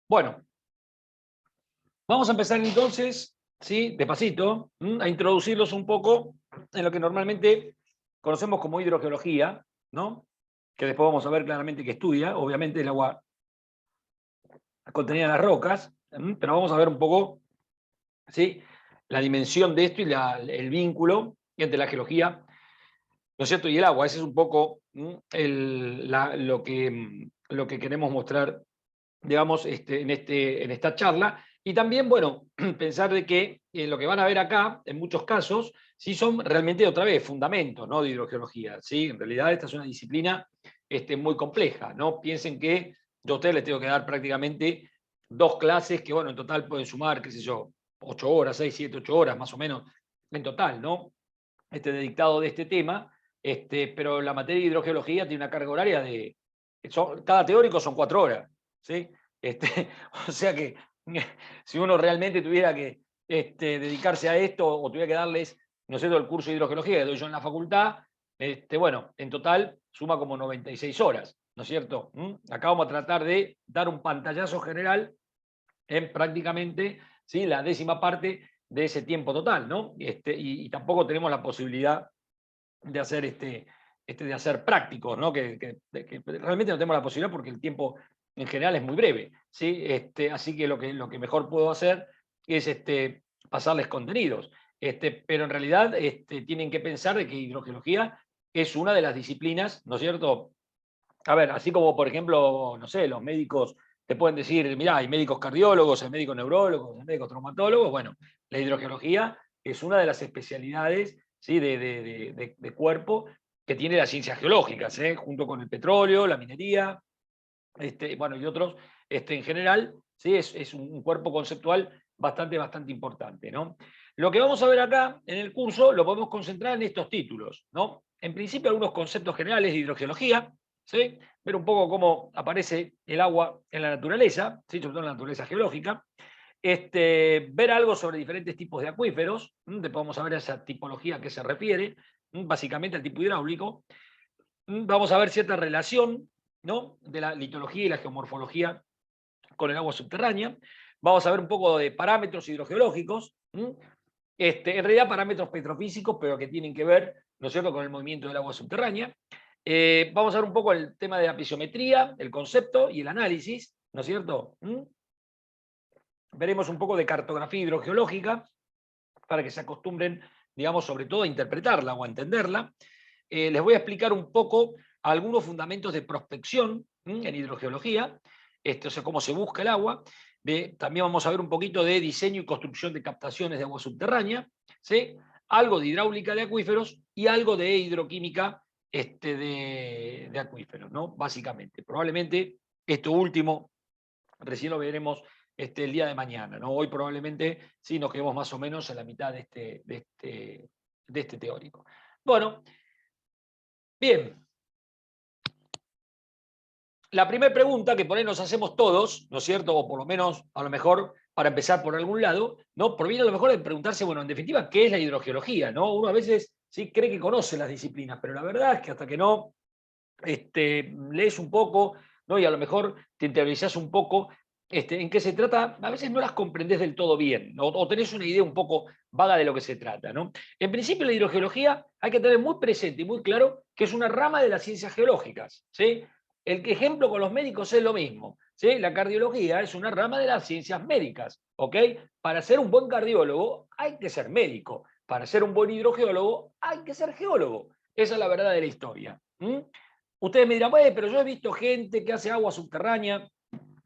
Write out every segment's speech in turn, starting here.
Bueno, vamos a empezar entonces, ¿sí? Despacito, a introducirlos un poco en lo que normalmente conocemos como hidrogeología, ¿no? Que después vamos a ver claramente que estudia, obviamente, el agua contenida en las rocas, pero vamos a ver un poco, ¿sí? La dimensión de esto y el vínculo entre la geología, ¿no es cierto?, y el agua. Ese es un poco lo que queremos mostrar, digamos, en esta charla. Y también, bueno, pensar de que lo que van a ver acá, en muchos casos, sí son realmente, otra vez, fundamentos, ¿no?, de hidrogeología, ¿sí? En realidad esta es una disciplina muy compleja, ¿no? Piensen que yo a ustedes les tengo que dar prácticamente 2 clases que, bueno, en total pueden sumar, qué sé yo, 8 horas, 6, 7, 8 horas más o menos en total, ¿no? De dictado de este tema, pero la materia de hidrogeología tiene una carga horaria de, cada teórico son 4 horas, ¿sí? O sea que si uno realmente tuviera que dedicarse a esto o tuviera que darles, ¿no es cierto?, el curso de hidrogeología que doy yo en la facultad, bueno, en total suma como 96 horas, ¿no es cierto? Acá vamos a tratar de dar un pantallazo general en prácticamente, ¿sí?, la 10ª parte de ese tiempo total, ¿no? Y tampoco tenemos la posibilidad de hacer, de hacer prácticos, ¿no? Que realmente no tenemos la posibilidad porque el tiempo en general es muy breve, ¿sí? Así que lo que mejor puedo hacer es pasarles contenidos. Pero en realidad tienen que pensar de que hidrogeología es una de las disciplinas, ¿no es cierto? A ver, así como por ejemplo, no sé, los médicos te pueden decir, mirá, hay médicos cardiólogos, hay médicos neurólogos, hay médicos traumatólogos. Bueno, la hidrogeología es una de las especialidades, ¿sí?, de cuerpo que tiene las ciencias geológicas, junto con el petróleo, la minería, bueno, y otros, en general, ¿sí? Es un cuerpo conceptual bastante importante, ¿no? Lo que vamos a ver acá en el curso lo podemos concentrar en estos títulos, ¿no? En principio, algunos conceptos generales de hidrogeología, ¿sí? Ver un poco cómo aparece el agua en la naturaleza, ¿sí?, sobre todo en la naturaleza geológica. Ver algo sobre diferentes tipos de acuíferos, después vamos a ver esa tipología a qué se refiere, básicamente al tipo hidráulico. Vamos a ver cierta relación, ¿no?, de la litología y la geomorfología con el agua subterránea. Vamos a ver un poco de parámetros hidrogeológicos, en realidad parámetros petrofísicos, pero que tienen que ver, ¿no es cierto?, con el movimiento del agua subterránea. Vamos a ver un poco el tema de la pisometría, el concepto y el análisis, ¿no es cierto? Veremos un poco de cartografía hidrogeológica para que se acostumbren, digamos, sobre todo a interpretarla o a entenderla. Les voy a explicar un poco algunos fundamentos de prospección en hidrogeología, o sea, cómo se busca el agua. También vamos a ver un poquito de diseño y construcción de captaciones de agua subterránea, ¿sí? Algo de hidráulica de acuíferos y algo de hidroquímica de acuíferos, ¿no? Básicamente. Probablemente esto último recién lo veremos el día de mañana, ¿no? Hoy probablemente sí nos quedemos más o menos en la mitad de este teórico. Bueno, bien. La primera pregunta que por ahí nos hacemos todos, ¿no es cierto? O por lo menos, a lo mejor, para empezar por algún lado, ¿no?, proviene a lo mejor de preguntarse, bueno, en definitiva, ¿qué es la hidrogeología? ¿No? Uno a veces sí cree que conoce las disciplinas, pero la verdad es que hasta que no lees un poco, ¿no?, y a lo mejor te interiorizás un poco en qué se trata, a veces no las comprendés del todo bien, ¿no?, o tenés una idea un poco vaga de lo que se trata, ¿no? En principio, la hidrogeología hay que tener muy presente y muy claro que es una rama de las ciencias geológicas, ¿sí? El ejemplo con los médicos es lo mismo, ¿sí? La cardiología es una rama de las ciencias médicas, ¿ok? Para ser un buen cardiólogo hay que ser médico, para ser un buen hidrogeólogo hay que ser geólogo. Esa es la verdad de la historia. Ustedes me dirán, bueno, pero yo he visto gente que hace agua subterránea,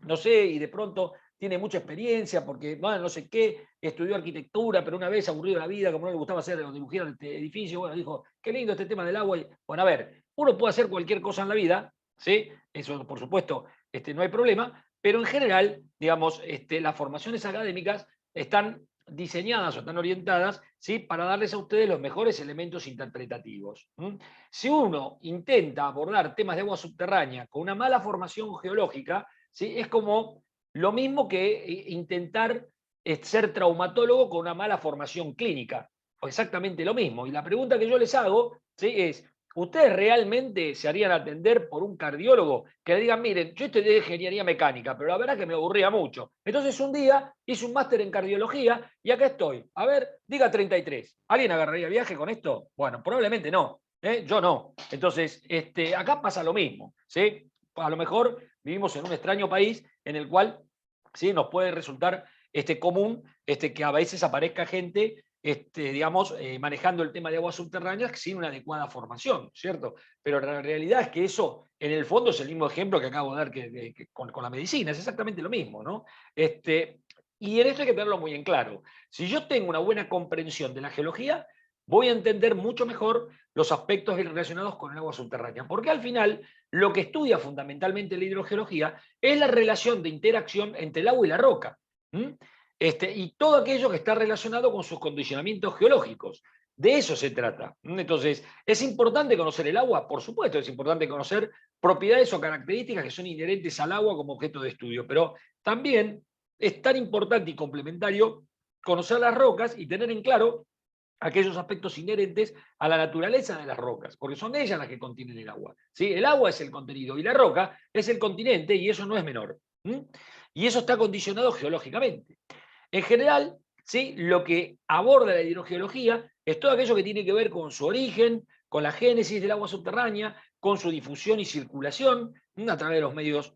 no sé, y de pronto tiene mucha experiencia porque, bueno, no sé qué, estudió arquitectura, pero una vez aburrido de la vida, como no le gustaba hacer o dibujar este edificio, bueno, dijo, qué lindo este tema del agua. Bueno, a ver, uno puede hacer cualquier cosa en la vida, ¿sí? Eso, por supuesto, no hay problema, pero en general, digamos, las formaciones académicas están diseñadas o están orientadas, ¿sí?, para darles a ustedes los mejores elementos interpretativos. Si uno intenta abordar temas de agua subterránea con una mala formación geológica, ¿sí?, es como lo mismo que intentar ser traumatólogo con una mala formación clínica. O exactamente lo mismo. Y la pregunta que yo les hago, ¿sí?, es, ¿ustedes realmente se harían atender por un cardiólogo que le digan, miren, yo estoy de ingeniería mecánica, pero la verdad que me aburría mucho? Entonces un día hice un máster en cardiología y acá estoy. A ver, diga 33. ¿Alguien agarraría viaje con esto? Bueno, probablemente no. Yo no. Entonces, acá pasa lo mismo. ¿Sí? A lo mejor vivimos en un extraño país en el cual ¿sí? Nos puede resultar común que a veces aparezca gente digamos, manejando el tema de aguas subterráneas sin una adecuada formación, ¿cierto? Pero la realidad es que eso, en el fondo, es el mismo ejemplo que acabo de dar con la medicina, es exactamente lo mismo, ¿no? Y en esto hay que tenerlo muy en claro. Si yo tengo una buena comprensión de la geología, voy a entender mucho mejor los aspectos relacionados con el agua subterránea, porque al final lo que estudia fundamentalmente la hidrogeología es la relación de interacción entre el agua y la roca. ¿Mm? Y todo aquello que está relacionado con sus condicionamientos geológicos. De eso se trata. Entonces, ¿es importante conocer el agua? Por supuesto, es importante conocer propiedades o características que son inherentes al agua como objeto de estudio, pero también es tan importante y complementario conocer las rocas y tener en claro aquellos aspectos inherentes a la naturaleza de las rocas, porque son ellas las que contienen el agua. ¿Sí? El agua es el contenido y la roca es el continente y eso no es menor. Y eso está condicionado geológicamente. En general, ¿sí? Lo que aborda la hidrogeología es todo aquello que tiene que ver con su origen, con la génesis del agua subterránea, con su difusión y circulación a través de los medios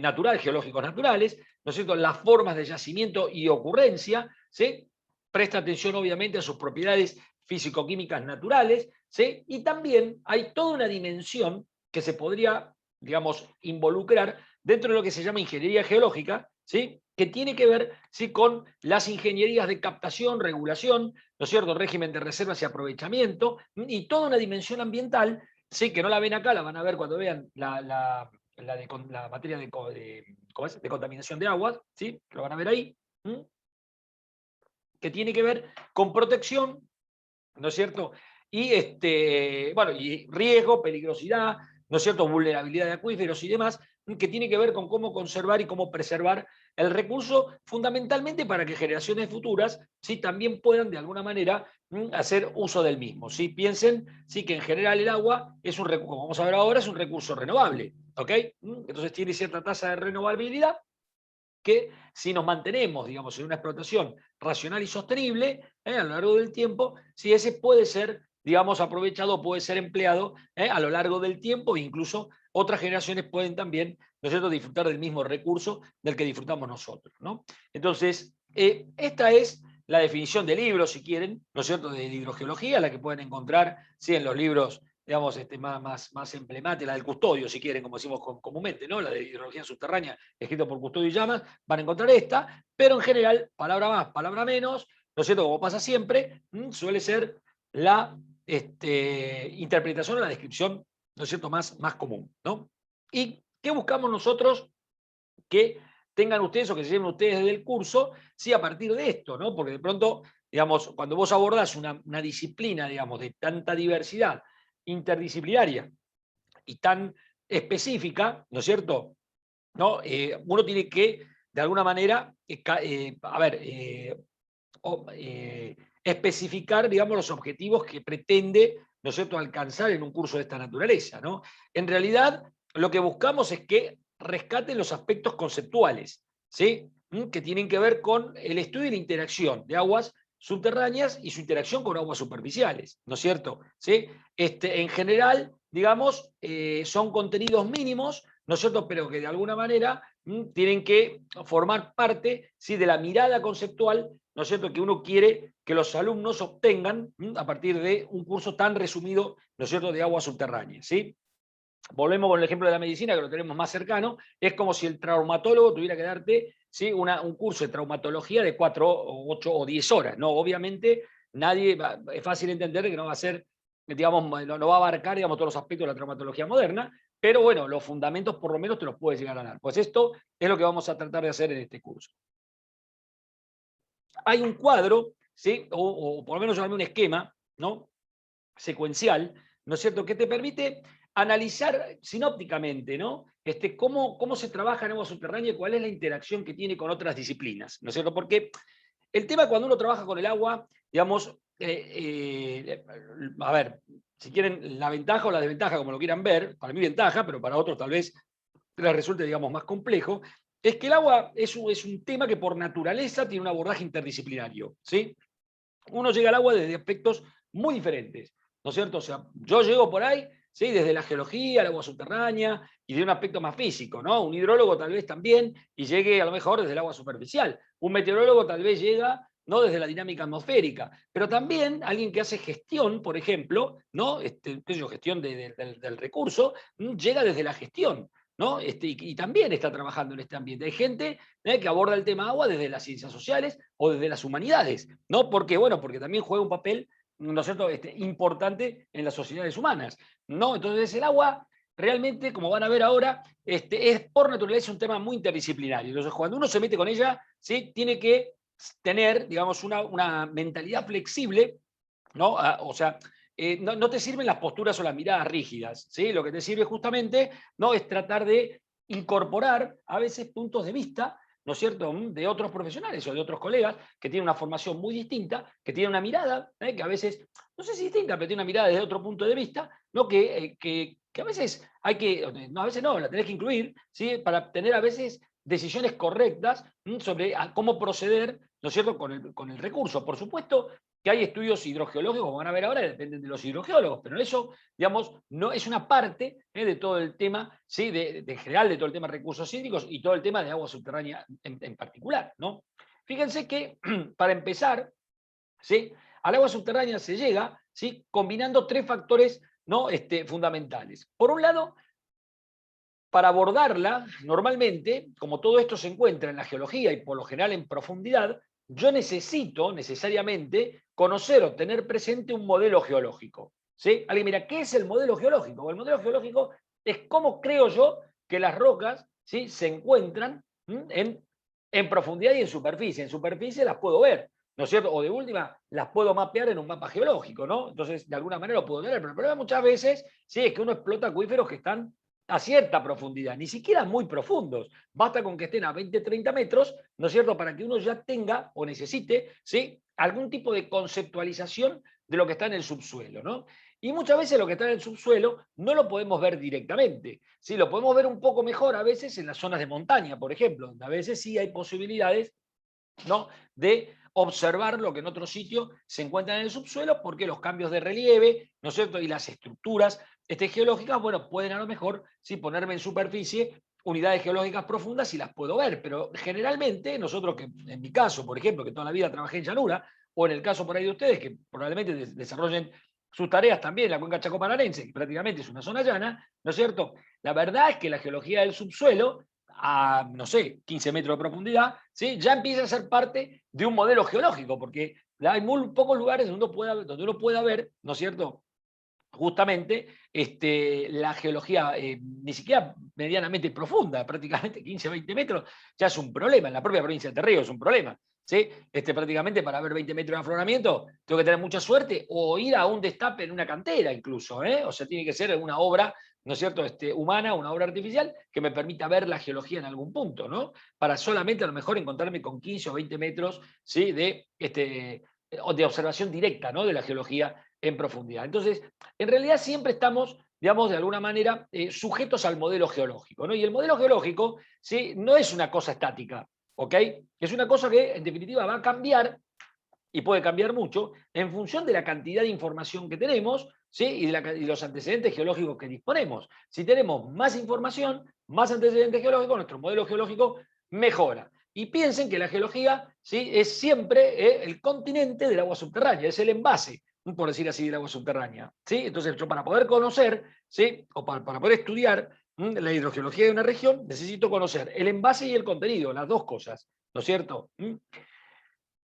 naturales, geológicos naturales, ¿no es cierto? Las formas de yacimiento y ocurrencia, ¿sí? Presta atención obviamente a sus propiedades físico-químicas naturales, ¿sí? Y también hay toda una dimensión que se podría, digamos, involucrar dentro de lo que se llama ingeniería geológica, ¿sí? Que tiene que ver, ¿sí? Con las ingenierías de captación, regulación, ¿no es cierto? Régimen de reservas y aprovechamiento, y toda una dimensión ambiental, ¿sí? Que no la ven acá, la van a ver cuando vean la materia de contaminación de aguas, ¿sí? Lo van a ver ahí, que tiene que ver con protección, ¿no es cierto? Y, bueno, y riesgo, peligrosidad, ¿no es cierto? Vulnerabilidad de acuíferos y demás, que tiene que ver con cómo conservar y cómo preservar el recurso, fundamentalmente para que generaciones futuras ¿sí? También puedan de alguna manera hacer uso del mismo. ¿Sí? Piensen ¿sí? Que en general el agua es un recurso, como vamos a ver ahora, es un recurso renovable. ¿Ok? Entonces tiene cierta tasa de renovabilidad que si nos mantenemos, digamos, en una explotación racional y sostenible, a lo largo del tiempo, si ese puede ser, digamos, aprovechado, puede ser empleado a lo largo del tiempo, e incluso otras generaciones pueden también, ¿no es cierto?, disfrutar del mismo recurso del que disfrutamos nosotros, ¿no? Entonces, esta es la definición de libro, si quieren, ¿no es cierto?, de hidrogeología, la que pueden encontrar, sí, en los libros digamos, más emblemática, la del Custodio, si quieren, como decimos comúnmente, ¿no? La de hidrología subterránea, escrito por Custodio y Llamas, van a encontrar esta, pero en general, palabra más, palabra menos, ¿no es cierto? Como pasa siempre, suele ser la interpretación o la descripción, ¿no es cierto?, más común, ¿no? ¿Y qué buscamos nosotros que tengan ustedes o que se lleven ustedes del curso, sí, a partir de esto, ¿no? Porque de pronto, digamos, cuando vos abordás una disciplina, digamos, de tanta diversidad interdisciplinaria y tan específica, ¿no es cierto? ¿No? Uno tiene que, de alguna manera, a ver, especificar, digamos, los objetivos que pretende, ¿no es cierto?, alcanzar en un curso de esta naturaleza, ¿no? En realidad, lo que buscamos es que rescaten los aspectos conceptuales, ¿sí? Que tienen que ver con el estudio y la interacción de aguas subterráneas y su interacción con aguas superficiales, ¿no es cierto? ¿Sí? En general, digamos, son contenidos mínimos, ¿no es cierto?, pero que de alguna manera tienen que formar parte ¿sí? De la mirada conceptual, ¿no es cierto?, que uno quiere que los alumnos obtengan a partir de un curso tan resumido, ¿no es cierto?, de aguas subterráneas, ¿sí? Volvemos con el ejemplo de la medicina, que lo tenemos más cercano, es como si el traumatólogo tuviera que darte ¿sí? Un curso de traumatología de 4, 8 o 10 horas, ¿no? Obviamente, es fácil entender que no va a ser, digamos, no va a abarcar, digamos, todos los aspectos de la traumatología moderna, pero bueno, los fundamentos por lo menos te los puedes llegar a dar. Pues esto es lo que vamos a tratar de hacer en este curso. Hay un cuadro, ¿sí? O por lo menos llamarme un esquema, ¿no? Secuencial, ¿no es cierto?, que te permite analizar sinópticamente, ¿no? Cómo se trabaja en agua subterránea y cuál es la interacción que tiene con otras disciplinas, ¿no es cierto? Porque el tema cuando uno trabaja con el agua, digamos, a ver, si quieren, la ventaja o la desventaja, como lo quieran ver, para mí ventaja, pero para otros tal vez les resulte, digamos, más complejo, es que el agua es un tema que por naturaleza tiene un abordaje interdisciplinario, ¿sí? Uno llega al agua desde aspectos muy diferentes, ¿no es cierto? O sea, yo llego por ahí, ¿sí? Desde la geología, el agua subterránea, y de un aspecto más físico, ¿no? Un hidrólogo tal vez también, y llegue a lo mejor desde el agua superficial. Un meteorólogo tal vez llega, ¿no? Desde la dinámica atmosférica. Pero también alguien que hace gestión, por ejemplo, ¿no? Qué sé yo, gestión del recurso, llega desde la gestión. ¿No? Y también está trabajando en este ambiente. Hay gente que aborda el tema agua desde las ciencias sociales o desde las humanidades, ¿no? Porque, bueno, porque también juega un papel, ¿no es cierto?, importante en las sociedades humanas, ¿no? Entonces el agua realmente, como van a ver ahora, es por naturaleza un tema muy interdisciplinario. Entonces, cuando uno se mete con ella, ¿sí? Tiene que tener, digamos, una mentalidad flexible, ¿no? O sea, no te sirven las posturas o las miradas rígidas, ¿sí? Lo que te sirve justamente, ¿no? Es tratar de incorporar a veces puntos de vista, ¿no es cierto?, de otros profesionales o de otros colegas que tienen una formación muy distinta, que tienen una mirada, que a veces, no sé si distinta, pero tiene una mirada desde otro punto de vista, ¿no? Que a veces hay que, no, a veces no, la tenés que incluir, ¿sí? Para tener a veces decisiones correctas sobre cómo proceder, ¿no es cierto?, con el recurso. Por supuesto que hay estudios hidrogeológicos, como van a ver ahora, dependen de los hidrogeólogos, pero eso, digamos, no es una parte de todo el tema, ¿sí? De general, de todo el tema de recursos hídricos y todo el tema de agua subterránea en particular, ¿no? Fíjense que, para empezar, ¿sí? Al agua subterránea se llega, ¿sí? Combinando tres factores, ¿no? Fundamentales. Por un lado, para abordarla, normalmente, como todo esto se encuentra en la geología y por lo general en profundidad, yo necesito necesariamente conocer o tener presente un modelo geológico. ¿Sí? Alguien mira, ¿qué es el modelo geológico? El modelo geológico es cómo creo yo que las rocas, ¿sí?, se encuentran en profundidad y en superficie. En superficie las puedo ver, ¿no es cierto? O de última, las puedo mapear en un mapa geológico, ¿no? Entonces, de alguna manera lo puedo tener. Pero el problema muchas veces, sí, es que uno explota acuíferos que están a cierta profundidad, ni siquiera muy profundos. Basta con que estén a 20, 30 metros, ¿no es cierto?, para que uno ya tenga o necesite, ¿sí?, algún tipo de conceptualización de lo que está en el subsuelo, ¿no? Y muchas veces lo que está en el subsuelo no lo podemos ver directamente, ¿sí? Lo podemos ver un poco mejor a veces en las zonas de montaña, por ejemplo, donde a veces sí hay posibilidades, ¿no?, de observar lo que en otro sitio se encuentra en el subsuelo, porque los cambios de relieve, ¿no es cierto?, y las estructuras geológicas, bueno, pueden a lo mejor sí ponerme en superficie unidades geológicas profundas y las puedo ver, pero generalmente nosotros, que en mi caso, por ejemplo, que toda la vida trabajé en llanura, o en el caso por ahí de ustedes, que probablemente desarrollen sus tareas también en la cuenca chacomaranense, que prácticamente es una zona llana, ¿no es cierto? La verdad es que la geología del subsuelo a, no sé, 15 metros de profundidad, ¿sí?, ya empieza a ser parte de un modelo geológico, porque hay muy pocos lugares donde uno pueda ver, ¿no es cierto?, justamente la geología ni siquiera medianamente profunda, prácticamente 15, 20 metros, ya es un problema. En la propia provincia de Entre Ríos es un problema. ¿Sí? Prácticamente para ver 20 metros de afloramiento tengo que tener mucha suerte o ir a un destape en una cantera incluso. O sea, tiene que ser una obra, ¿no es cierto?, humana, una obra artificial que me permita ver la geología en algún punto, ¿no? Para solamente a lo mejor encontrarme con 15 o 20 metros, ¿sí?, de observación directa, ¿no?, de la geología en profundidad. Entonces, en realidad siempre estamos, digamos, de alguna manera sujetos al modelo geológico, ¿no? Y el modelo geológico, ¿sí?, no es una cosa estática, ¿ok? Es una cosa que en definitiva va a cambiar y puede cambiar mucho en función de la cantidad de información que tenemos, ¿sí?, y los antecedentes geológicos que disponemos. Si tenemos más información, más antecedentes geológicos, nuestro modelo geológico mejora. Y piensen que la geología, ¿sí?, es siempre el continente del agua subterránea, es el envase, por decir así, del agua subterránea. ¿Sí? Entonces, yo para poder conocer, ¿sí?, o para poder estudiar la hidrogeología de una región, necesito conocer el envase y el contenido, las dos cosas, ¿no es cierto?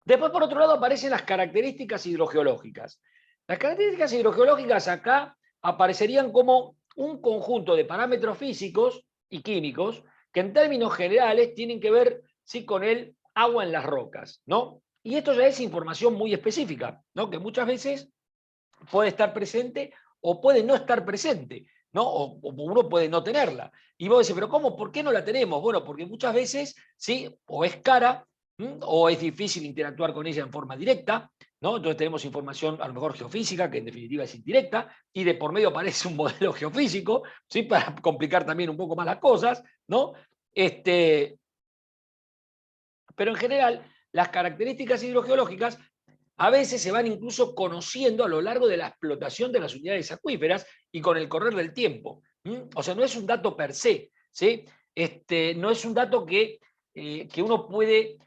Después, por otro lado, aparecen las características hidrogeológicas. Las características hidrogeológicas acá aparecerían como un conjunto de parámetros físicos y químicos que en términos generales tienen que ver, sí, con el agua en las rocas, ¿no? Y esto ya es información muy específica, ¿no?, que muchas veces puede estar presente o puede no estar presente, ¿no? O uno puede no tenerla. Y vos decís, pero ¿cómo? ¿Por qué no la tenemos? Bueno, porque muchas veces, ¿sí?, o es cara, o es difícil interactuar con ella en forma directa, ¿no? Entonces tenemos información a lo mejor geofísica, que en definitiva es indirecta, y de por medio aparece un modelo geofísico, ¿sí? Para complicar también un poco más las cosas, ¿no? Pero en general, las características hidrogeológicas a veces se van incluso conociendo a lo largo de la explotación de las unidades acuíferas y con el correr del tiempo. O sea, no es un dato per se, ¿sí? No es un dato que uno puede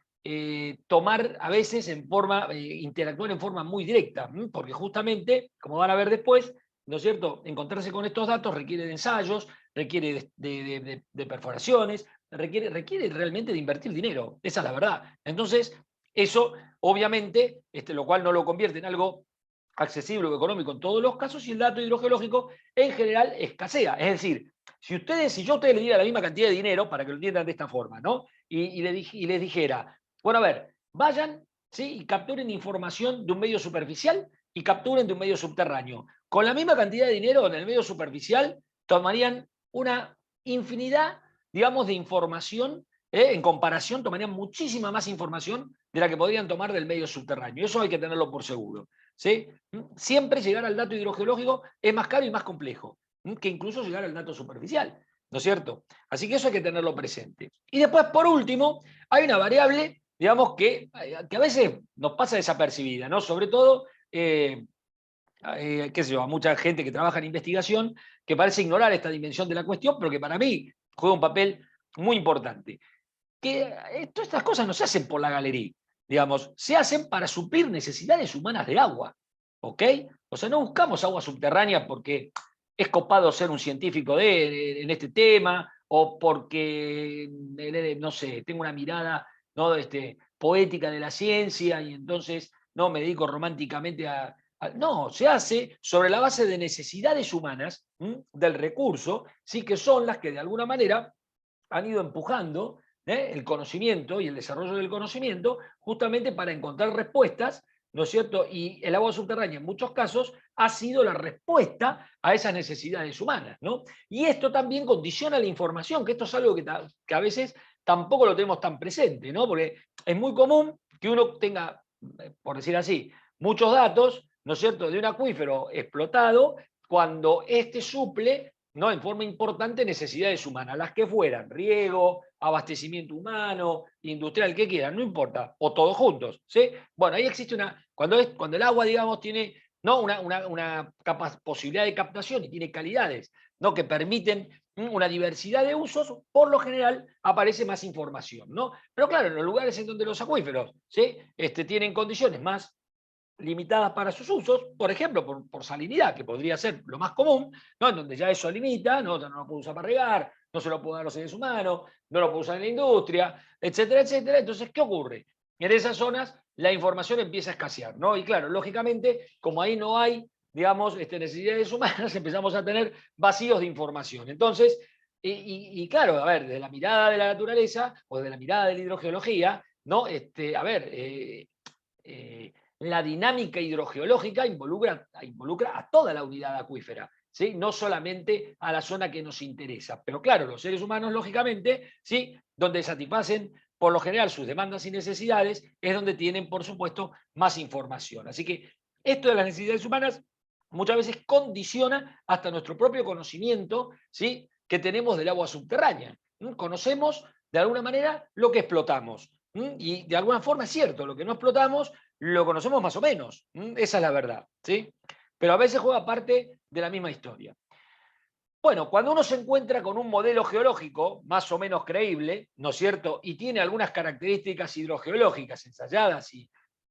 tomar a veces en forma, interactuar en forma muy directa, porque justamente, como van a ver después, ¿no es cierto?, encontrarse con estos datos requiere de ensayos, requiere de perforaciones, requiere realmente de invertir dinero, esa es la verdad. Entonces, eso obviamente, lo cual no lo convierte en algo accesible o económico en todos los casos, y el dato hidrogeológico en general escasea. Es decir, si yo a ustedes les diera la misma cantidad de dinero, para que lo entiendan de esta forma, ¿no? Y les dijera, bueno, a ver, vayan, ¿sí?, y capturen información de un medio superficial y capturen de un medio subterráneo. Con la misma cantidad de dinero en el medio superficial, tomarían una infinidad, digamos, de información. En comparación, tomarían muchísima más información de la que podrían tomar del medio subterráneo. Eso hay que tenerlo por seguro, ¿sí? Siempre llegar al dato hidrogeológico es más caro y más complejo que incluso llegar al dato superficial, ¿no es cierto? Así que eso hay que tenerlo presente. Y después, por último, hay una variable, digamos, que a veces nos pasa desapercibida, ¿no? Sobre todo, qué sé yo, a mucha gente que trabaja en investigación que parece ignorar esta dimensión de la cuestión, pero que para mí juega un papel muy importante. Que todas estas cosas no se hacen por la galería, digamos, se hacen para suplir necesidades humanas de agua, ¿ok? O sea, no buscamos agua subterránea porque es copado ser un científico en este tema, o porque, no sé, tengo una mirada, ¿no?, poética de la ciencia y entonces no me dedico románticamente no, se hace sobre la base de necesidades humanas, del recurso, sí, que son las que de alguna manera han ido empujando el conocimiento y el desarrollo del conocimiento justamente para encontrar respuestas, ¿no es cierto? Y el agua subterránea en muchos casos ha sido la respuesta a esas necesidades humanas, ¿no? Y esto también condiciona la información, que esto es algo que a veces tampoco lo tenemos tan presente, ¿no? Porque es muy común que uno tenga, por decir así, muchos datos, ¿no es cierto?, de un acuífero explotado, cuando este suple, ¿no?, en forma importante necesidades humanas, las que fueran, riego, abastecimiento humano, industrial, que quieran, no importa, o todos juntos, ¿sí? Bueno, ahí existe cuando el agua, digamos, tiene, ¿no?, una posibilidad de captación y tiene calidades, ¿no?, que permiten una diversidad de usos, por lo general aparece más información, ¿no? Pero claro, en los lugares en donde los acuíferos, ¿sí?, tienen condiciones más limitadas para sus usos, por ejemplo, por salinidad, que podría ser lo más común, ¿no?, en donde ya eso limita, ¿no?, no lo puedo usar para regar, no se lo puedo dar a los seres humanos, no lo puedo usar en la industria, etcétera, etcétera. Entonces, ¿qué ocurre? En esas zonas la información empieza a escasear, ¿no? Y claro, lógicamente, como ahí no hay, digamos, necesidades humanas, empezamos a tener vacíos de información. Entonces, y claro, a ver, desde la mirada de la naturaleza o desde la mirada de la hidrogeología, ¿no? A ver, la dinámica hidrogeológica involucra a toda la unidad acuífera, ¿sí?, no solamente a la zona que nos interesa. Pero claro, los seres humanos, lógicamente, ¿sí?, donde satisfacen por lo general sus demandas y necesidades, es donde tienen, por supuesto, más información. Así que esto de las necesidades humanas muchas veces condiciona hasta nuestro propio conocimiento, ¿sí?, que tenemos del agua subterránea. Conocemos de alguna manera lo que explotamos. Y de alguna forma es cierto, lo que no explotamos lo conocemos más o menos. Esa es la verdad, ¿sí? Pero a veces juega parte de la misma historia. Bueno, cuando uno se encuentra con un modelo geológico más o menos creíble, ¿no es cierto?, y tiene algunas características hidrogeológicas ensayadas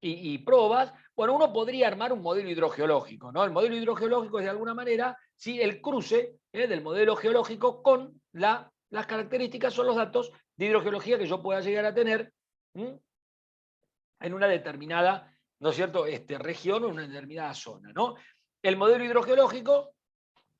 y pruebas, bueno, uno podría armar un modelo hidrogeológico, ¿no? El modelo hidrogeológico es de alguna manera, ¿sí?, el cruce del modelo geológico con las características o los datos de hidrogeología que yo pueda llegar a tener en una determinada, ¿no es cierto?, región o en una determinada zona, ¿no? El modelo hidrogeológico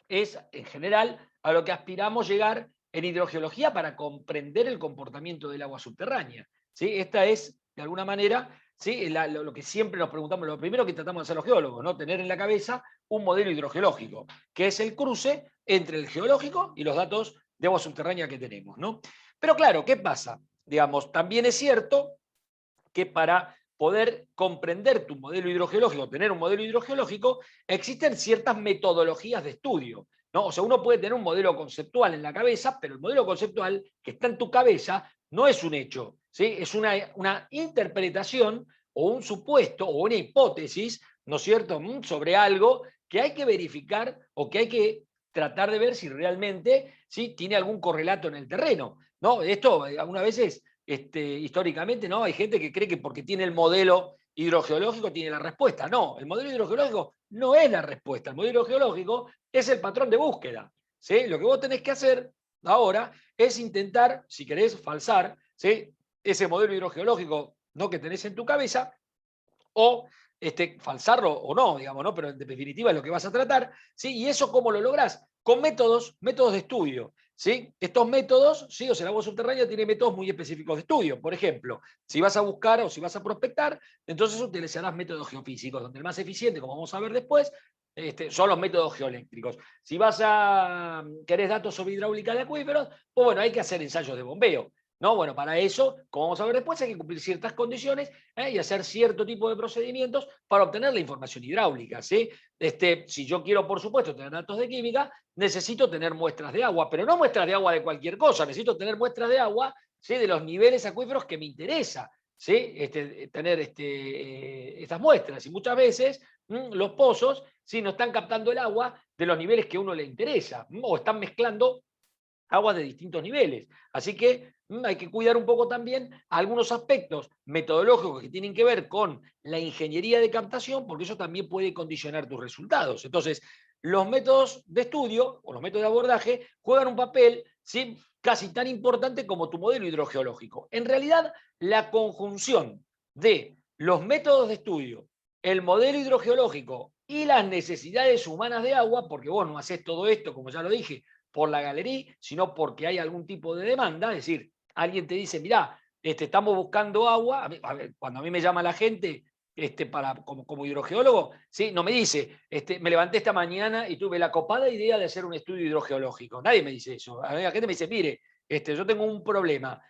es, en general, a lo que aspiramos llegar en hidrogeología para comprender el comportamiento del agua subterránea, ¿sí? Esta es, de alguna manera, ¿sí?, lo que siempre nos preguntamos, lo primero que tratamos de hacer los geólogos, ¿no?, tener en la cabeza un modelo hidrogeológico, que es el cruce entre el geológico y los datos de agua subterránea que tenemos, ¿no? Pero claro, ¿qué pasa? Digamos, también es cierto que para poder comprender tu modelo hidrogeológico, tener un modelo hidrogeológico, existen ciertas metodologías de estudio, ¿no? O sea, uno puede tener un modelo conceptual en la cabeza, pero el modelo conceptual que está en tu cabeza no es un hecho, ¿sí? Es una interpretación o un supuesto o una hipótesis, ¿no es cierto?, sobre algo que hay que verificar o que hay que tratar de ver si realmente, ¿sí?, tiene algún correlato en el terreno, ¿no? Esto algunas veces históricamente, ¿no? Hay gente que cree que porque tiene el modelo hidrogeológico tiene la respuesta. No, el modelo hidrogeológico no es la respuesta. El modelo hidrogeológico es el patrón de búsqueda, ¿sí? Lo que vos tenés que hacer ahora es intentar, si querés, falsar, ¿sí?, ese modelo hidrogeológico, ¿no?, que tenés en tu cabeza, o falsarlo o no, digamos, ¿no? Pero en definitiva es lo que vas a tratar, ¿sí? ¿Y eso cómo lo lográs? Con métodos de estudio, ¿sí? Estos métodos, ¿sí? O sea, el agua subterránea tiene métodos muy específicos de estudio. Por ejemplo, si vas a buscar o si vas a prospectar, entonces utilizarás métodos geofísicos, donde el más eficiente, como vamos a ver después, son los métodos geoeléctricos. Si querés datos sobre hidráulica de acuíferos, pues bueno, hay que hacer ensayos de bombeo, ¿no? Bueno, para eso, como vamos a ver después, hay que cumplir ciertas condiciones y hacer cierto tipo de procedimientos para obtener la información hidráulica, ¿sí? Si yo quiero, por supuesto, tener datos de química, necesito tener muestras de agua, pero no muestras de agua de cualquier cosa, necesito tener muestras de agua, ¿sí?, de los niveles acuíferos que me interesa, ¿sí?, tener estas muestras. Y muchas veces los pozos, ¿sí?, no están captando el agua de los niveles que a uno le interesa, o están mezclando aguas de distintos niveles. Así que hay que cuidar un poco también algunos aspectos metodológicos que tienen que ver con la ingeniería de captación, porque eso también puede condicionar tus resultados. Entonces, los métodos de estudio o los métodos de abordaje juegan un papel, ¿sí?, casi tan importante como tu modelo hidrogeológico. En realidad, la conjunción de los métodos de estudio, el modelo hidrogeológico y las necesidades humanas de agua, porque vos no haces todo esto, como ya lo dije, por la galería, sino porque hay algún tipo de demanda. Es decir, alguien te dice, mirá, estamos buscando agua. A ver, cuando a mí me llama la gente como hidrogeólogo, ¿sí?, no me dice, me levanté esta mañana y tuve la copada idea de hacer un estudio hidrogeológico. Nadie me dice eso. A mí la gente me dice, mire, yo tengo un problema,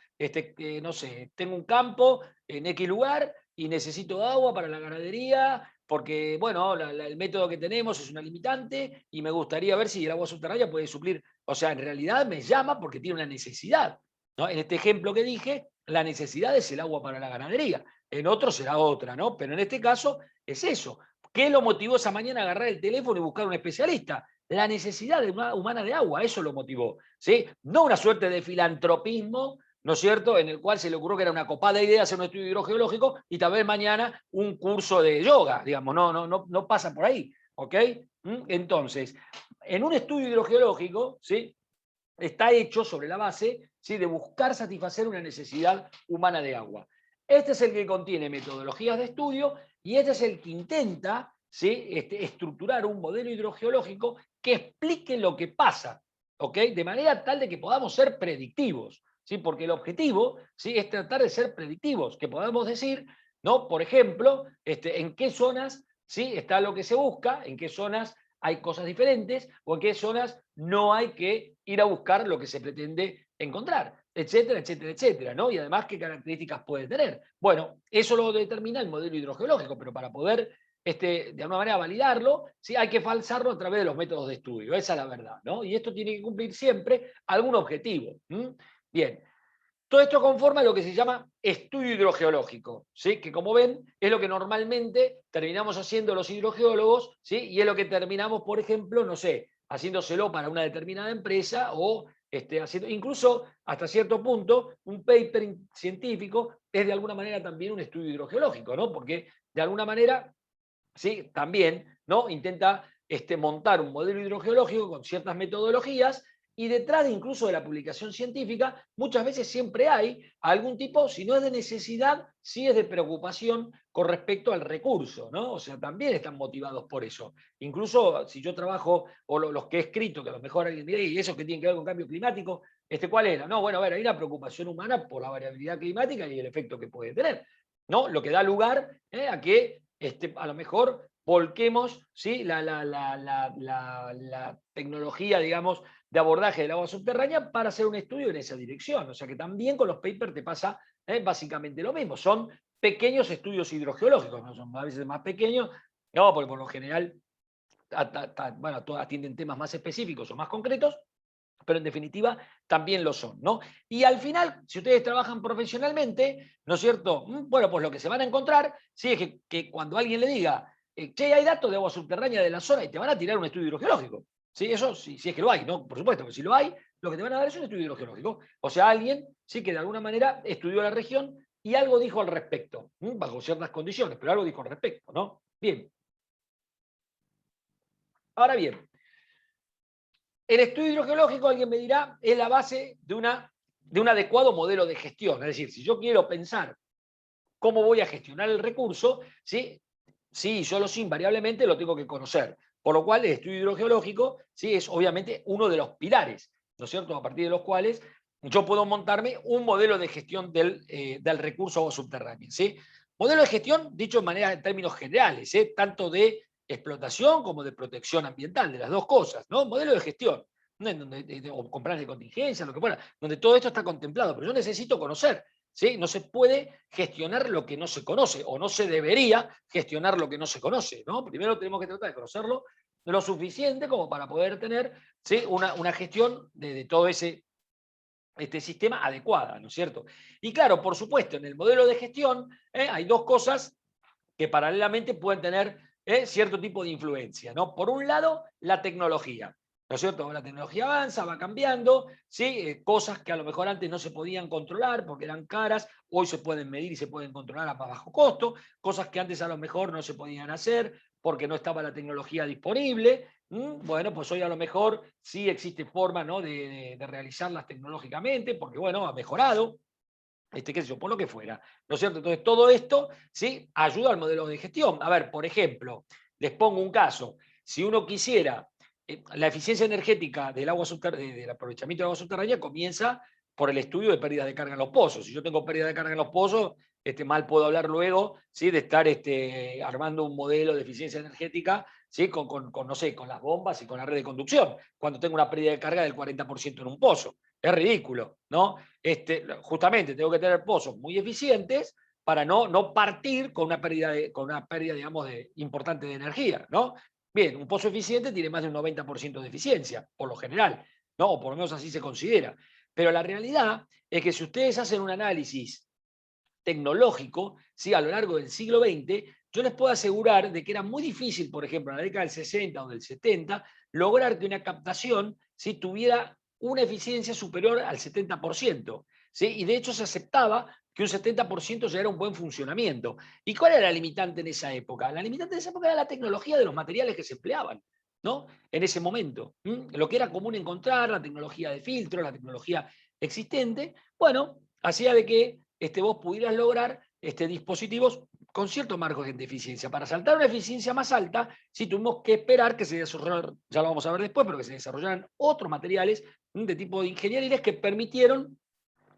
no sé, tengo un campo en X lugar y necesito agua para la ganadería, porque, bueno, el método que tenemos es una limitante y me gustaría ver si el agua subterránea puede suplir. O sea, en realidad me llama porque tiene una necesidad, ¿no? En este ejemplo que dije, la necesidad es el agua para la ganadería. En otro será otra, ¿no? Pero en este caso es eso. ¿Qué lo motivó esa mañana a agarrar el teléfono y buscar un especialista? La necesidad humana de agua, eso lo motivó, ¿sí? No una suerte de filantropismo, ¿no es cierto?, en el cual se le ocurrió que era una copada idea hacer un estudio hidrogeológico y tal vez mañana un curso de yoga, digamos, no pasa por ahí, ¿ok? Entonces, en un estudio hidrogeológico, ¿sí?, está hecho sobre la base, ¿sí?, de buscar satisfacer una necesidad humana de agua. Este es el que contiene metodologías de estudio y este es el que intenta, ¿sí?, estructurar un modelo hidrogeológico que explique lo que pasa, ¿ok?, de manera tal de que podamos ser predictivos, ¿sí?, porque el objetivo, ¿sí?, es tratar de ser predictivos, que podamos decir, ¿no?, por ejemplo, en qué zonas, ¿sí?, está lo que se busca, en qué zonas hay cosas diferentes o en qué zonas no hay que ir a buscar lo que se pretende encontrar, etcétera, etcétera, etcétera, ¿no? Y además, ¿qué características puede tener? Bueno, eso lo determina el modelo hidrogeológico, pero para poder, de alguna manera, validarlo, ¿sí?, hay que falsarlo a través de los métodos de estudio, esa es la verdad, ¿no? Y esto tiene que cumplir siempre algún objetivo. Bien, todo esto conforma lo que se llama estudio hidrogeológico, ¿sí?, que como ven es lo que normalmente terminamos haciendo los hidrogeólogos, ¿sí?, y es lo que terminamos, por ejemplo, no sé, haciéndoselo para una determinada empresa o haciendo, incluso hasta cierto punto, un paper científico es de alguna manera también un estudio hidrogeológico, ¿no? Porque de alguna manera, ¿sí?, también, ¿no?, intenta montar un modelo hidrogeológico con ciertas metodologías y detrás incluso de la publicación científica, muchas veces siempre hay algún tipo, si no es de necesidad, sí es de preocupación con respecto al recurso, ¿no? O sea, también están motivados por eso. Incluso si yo trabajo, o los que he escrito, que a lo mejor alguien dirá, ¿y eso que tiene que ver con cambio climático? ¿Cuál era? No, bueno, a ver, hay una preocupación humana por la variabilidad climática y el efecto que puede tener, ¿no? Lo que da lugar a que a lo mejor volquemos, ¿sí?, la tecnología, digamos, de abordaje del agua subterránea para hacer un estudio en esa dirección. O sea que también con los papers te pasa básicamente lo mismo. Son pequeños estudios hidrogeológicos, ¿no? Son a veces más pequeños, no, porque por lo general bueno, atienden temas más específicos o más concretos, pero en definitiva también lo son, ¿no? Y al final, si ustedes trabajan profesionalmente, ¿no es cierto? Bueno, pues lo que se van a encontrar, sí, es que cuando alguien le diga, che, hay datos de agua subterránea de la zona, y te van a tirar un estudio hidrogeológico. ¿Sí? Eso sí, si es que lo hay, ¿no? Por supuesto que si lo hay, lo que te van a dar es un estudio hidrogeológico. O sea, alguien, sí, que de alguna manera estudió la región y algo dijo al respecto, bajo ciertas condiciones, pero algo dijo al respecto, ¿no? Bien. Ahora bien, el estudio hidrogeológico, alguien me dirá, es la base de un adecuado modelo de gestión. Es decir, si yo quiero pensar cómo voy a gestionar el recurso, ¿sí? Sí, yo invariablemente lo tengo que conocer. Por lo cual, el estudio hidrogeológico, ¿sí? Es obviamente uno de los pilares, ¿no es cierto?, a partir de los cuales yo puedo montarme un modelo de gestión del recurso agua subterránea, ¿sí? Modelo de gestión, dicho en términos generales, tanto de explotación como de protección ambiental, de las dos cosas, ¿no? Modelo de gestión, ¿no? O con planes de contingencia, lo que fuera, donde todo esto está contemplado, pero yo necesito conocer. ¿Sí? No se puede gestionar lo que no se conoce, o no se debería gestionar lo que no se conoce, ¿no? Primero tenemos que tratar de conocerlo lo suficiente como para poder tener, ¿sí?, una gestión de todo este sistema adecuada, ¿no es cierto? Y claro, por supuesto, en el modelo de gestión hay dos cosas que paralelamente pueden tener cierto tipo de influencia, ¿no? Por un lado, la tecnología, ¿no es cierto? La tecnología avanza, va cambiando, ¿sí? Cosas que a lo mejor antes no se podían controlar porque eran caras, hoy se pueden medir y se pueden controlar a bajo costo, cosas que antes a lo mejor no se podían hacer porque no estaba la tecnología disponible. Bueno, pues hoy a lo mejor sí existe forma, ¿no?, de realizarlas tecnológicamente, porque bueno, ha mejorado, qué sé yo, por lo que fuera, ¿no es cierto? Entonces, todo esto, ¿sí?, ayuda al modelo de gestión. A ver, por ejemplo, les pongo un caso. Si uno quisiera, la eficiencia energética del aprovechamiento del agua subterránea comienza por el estudio de pérdidas de carga en los pozos. Si yo tengo pérdida de carga en los pozos, mal puedo hablar luego, ¿sí?, de estar armando un modelo de eficiencia energética, ¿sí?, no sé, con las bombas y con la red de conducción, cuando tengo una pérdida de carga del 40% en un pozo. Es ridículo, ¿no? Justamente tengo que tener pozos muy eficientes para no partir con una pérdida, digamos, importante de energía, ¿no? Bien, un pozo eficiente tiene más de un 90% de eficiencia, por lo general, ¿no? O por lo menos así se considera. Pero la realidad es que si ustedes hacen un análisis tecnológico, ¿sí?, a lo largo del siglo XX, yo les puedo asegurar de que era muy difícil, por ejemplo, en la década del 60 o del 70, lograr que una captación, ¿sí?, tuviera una eficiencia superior al 70%. ¿Sí? Y de hecho se aceptaba que un 70% ya era un buen funcionamiento. ¿Y cuál era la limitante en esa época? La limitante en esa época era la tecnología de los materiales que se empleaban, ¿no?, en ese momento. Lo que era común encontrar, la tecnología de filtro, la tecnología existente, bueno, hacía de que vos pudieras lograr dispositivos con cierto margen de eficiencia. Para saltar a una eficiencia más alta, sí tuvimos que esperar que se desarrollaran, ya lo vamos a ver después, pero que se desarrollaran otros materiales de tipo de ingenieriles que permitieron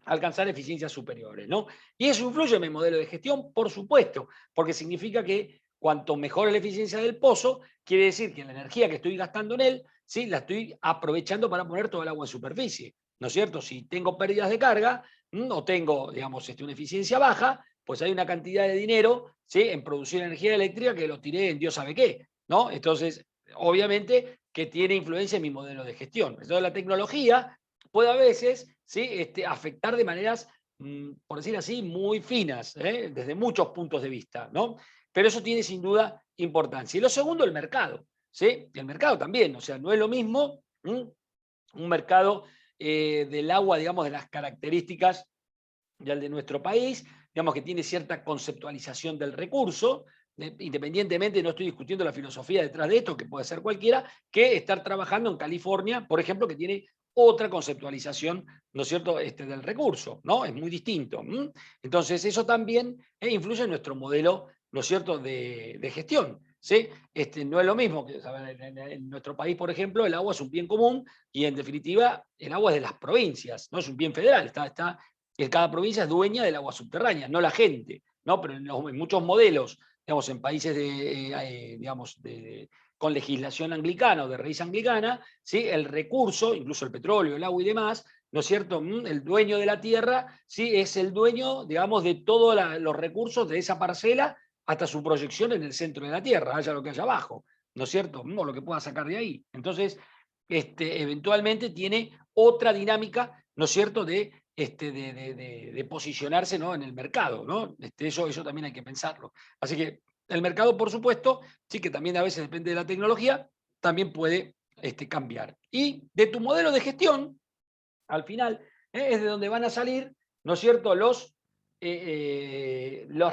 alcanzar eficiencias superiores, ¿no? Y eso influye en mi modelo de gestión, por supuesto, porque significa que cuanto mejor la eficiencia del pozo, quiere decir que la energía que estoy gastando en él, ¿sí?, la estoy aprovechando para poner todo el agua en superficie, ¿no es cierto? Si tengo pérdidas de carga o tengo, digamos, una eficiencia baja, pues hay una cantidad de dinero, ¿sí?, en producir energía eléctrica que lo tiré en Dios sabe qué, ¿no? Entonces, obviamente que tiene influencia en mi modelo de gestión. Entonces, la tecnología puede a veces, ¿sí?, afectar de maneras, por decir así, muy finas, desde muchos puntos de vista, ¿no? Pero eso tiene sin duda importancia. Y lo segundo, el mercado, ¿sí? El mercado también, o sea, no es lo mismo un mercado del agua, digamos, de las características ya el de nuestro país, digamos que tiene cierta conceptualización del recurso, independientemente, no estoy discutiendo la filosofía detrás de esto, que puede ser cualquiera, que estar trabajando en California, por ejemplo, que tiene otra conceptualización, ¿no es cierto?, del recurso, ¿no? Es muy distinto. Entonces, eso también influye en nuestro modelo, ¿no es cierto?, de gestión. ¿Sí? No es lo mismo que en nuestro país, por ejemplo, el agua es un bien común y en definitiva el agua es de las provincias, no es un bien federal, que cada provincia es dueña del agua subterránea, no la gente, ¿no? Pero en muchos modelos, digamos, en países digamos, con legislación anglicana o de raíz anglicana, ¿sí?, el recurso, incluso el petróleo, el agua y demás, ¿no es cierto? El dueño de la tierra, ¿sí? Es el dueño, digamos, de todos los recursos de esa parcela hasta su proyección en el centro de la tierra, haya lo que haya abajo, ¿no es cierto? O lo que pueda sacar de ahí. Entonces, eventualmente tiene otra dinámica, ¿no es cierto?, de posicionarse, ¿no?, en el mercado, ¿no? Eso también hay que pensarlo. Así que el mercado, por supuesto, sí que también a veces depende de la tecnología, también puede cambiar. Y de tu modelo de gestión, al final, es de donde van a salir, ¿no es cierto?, las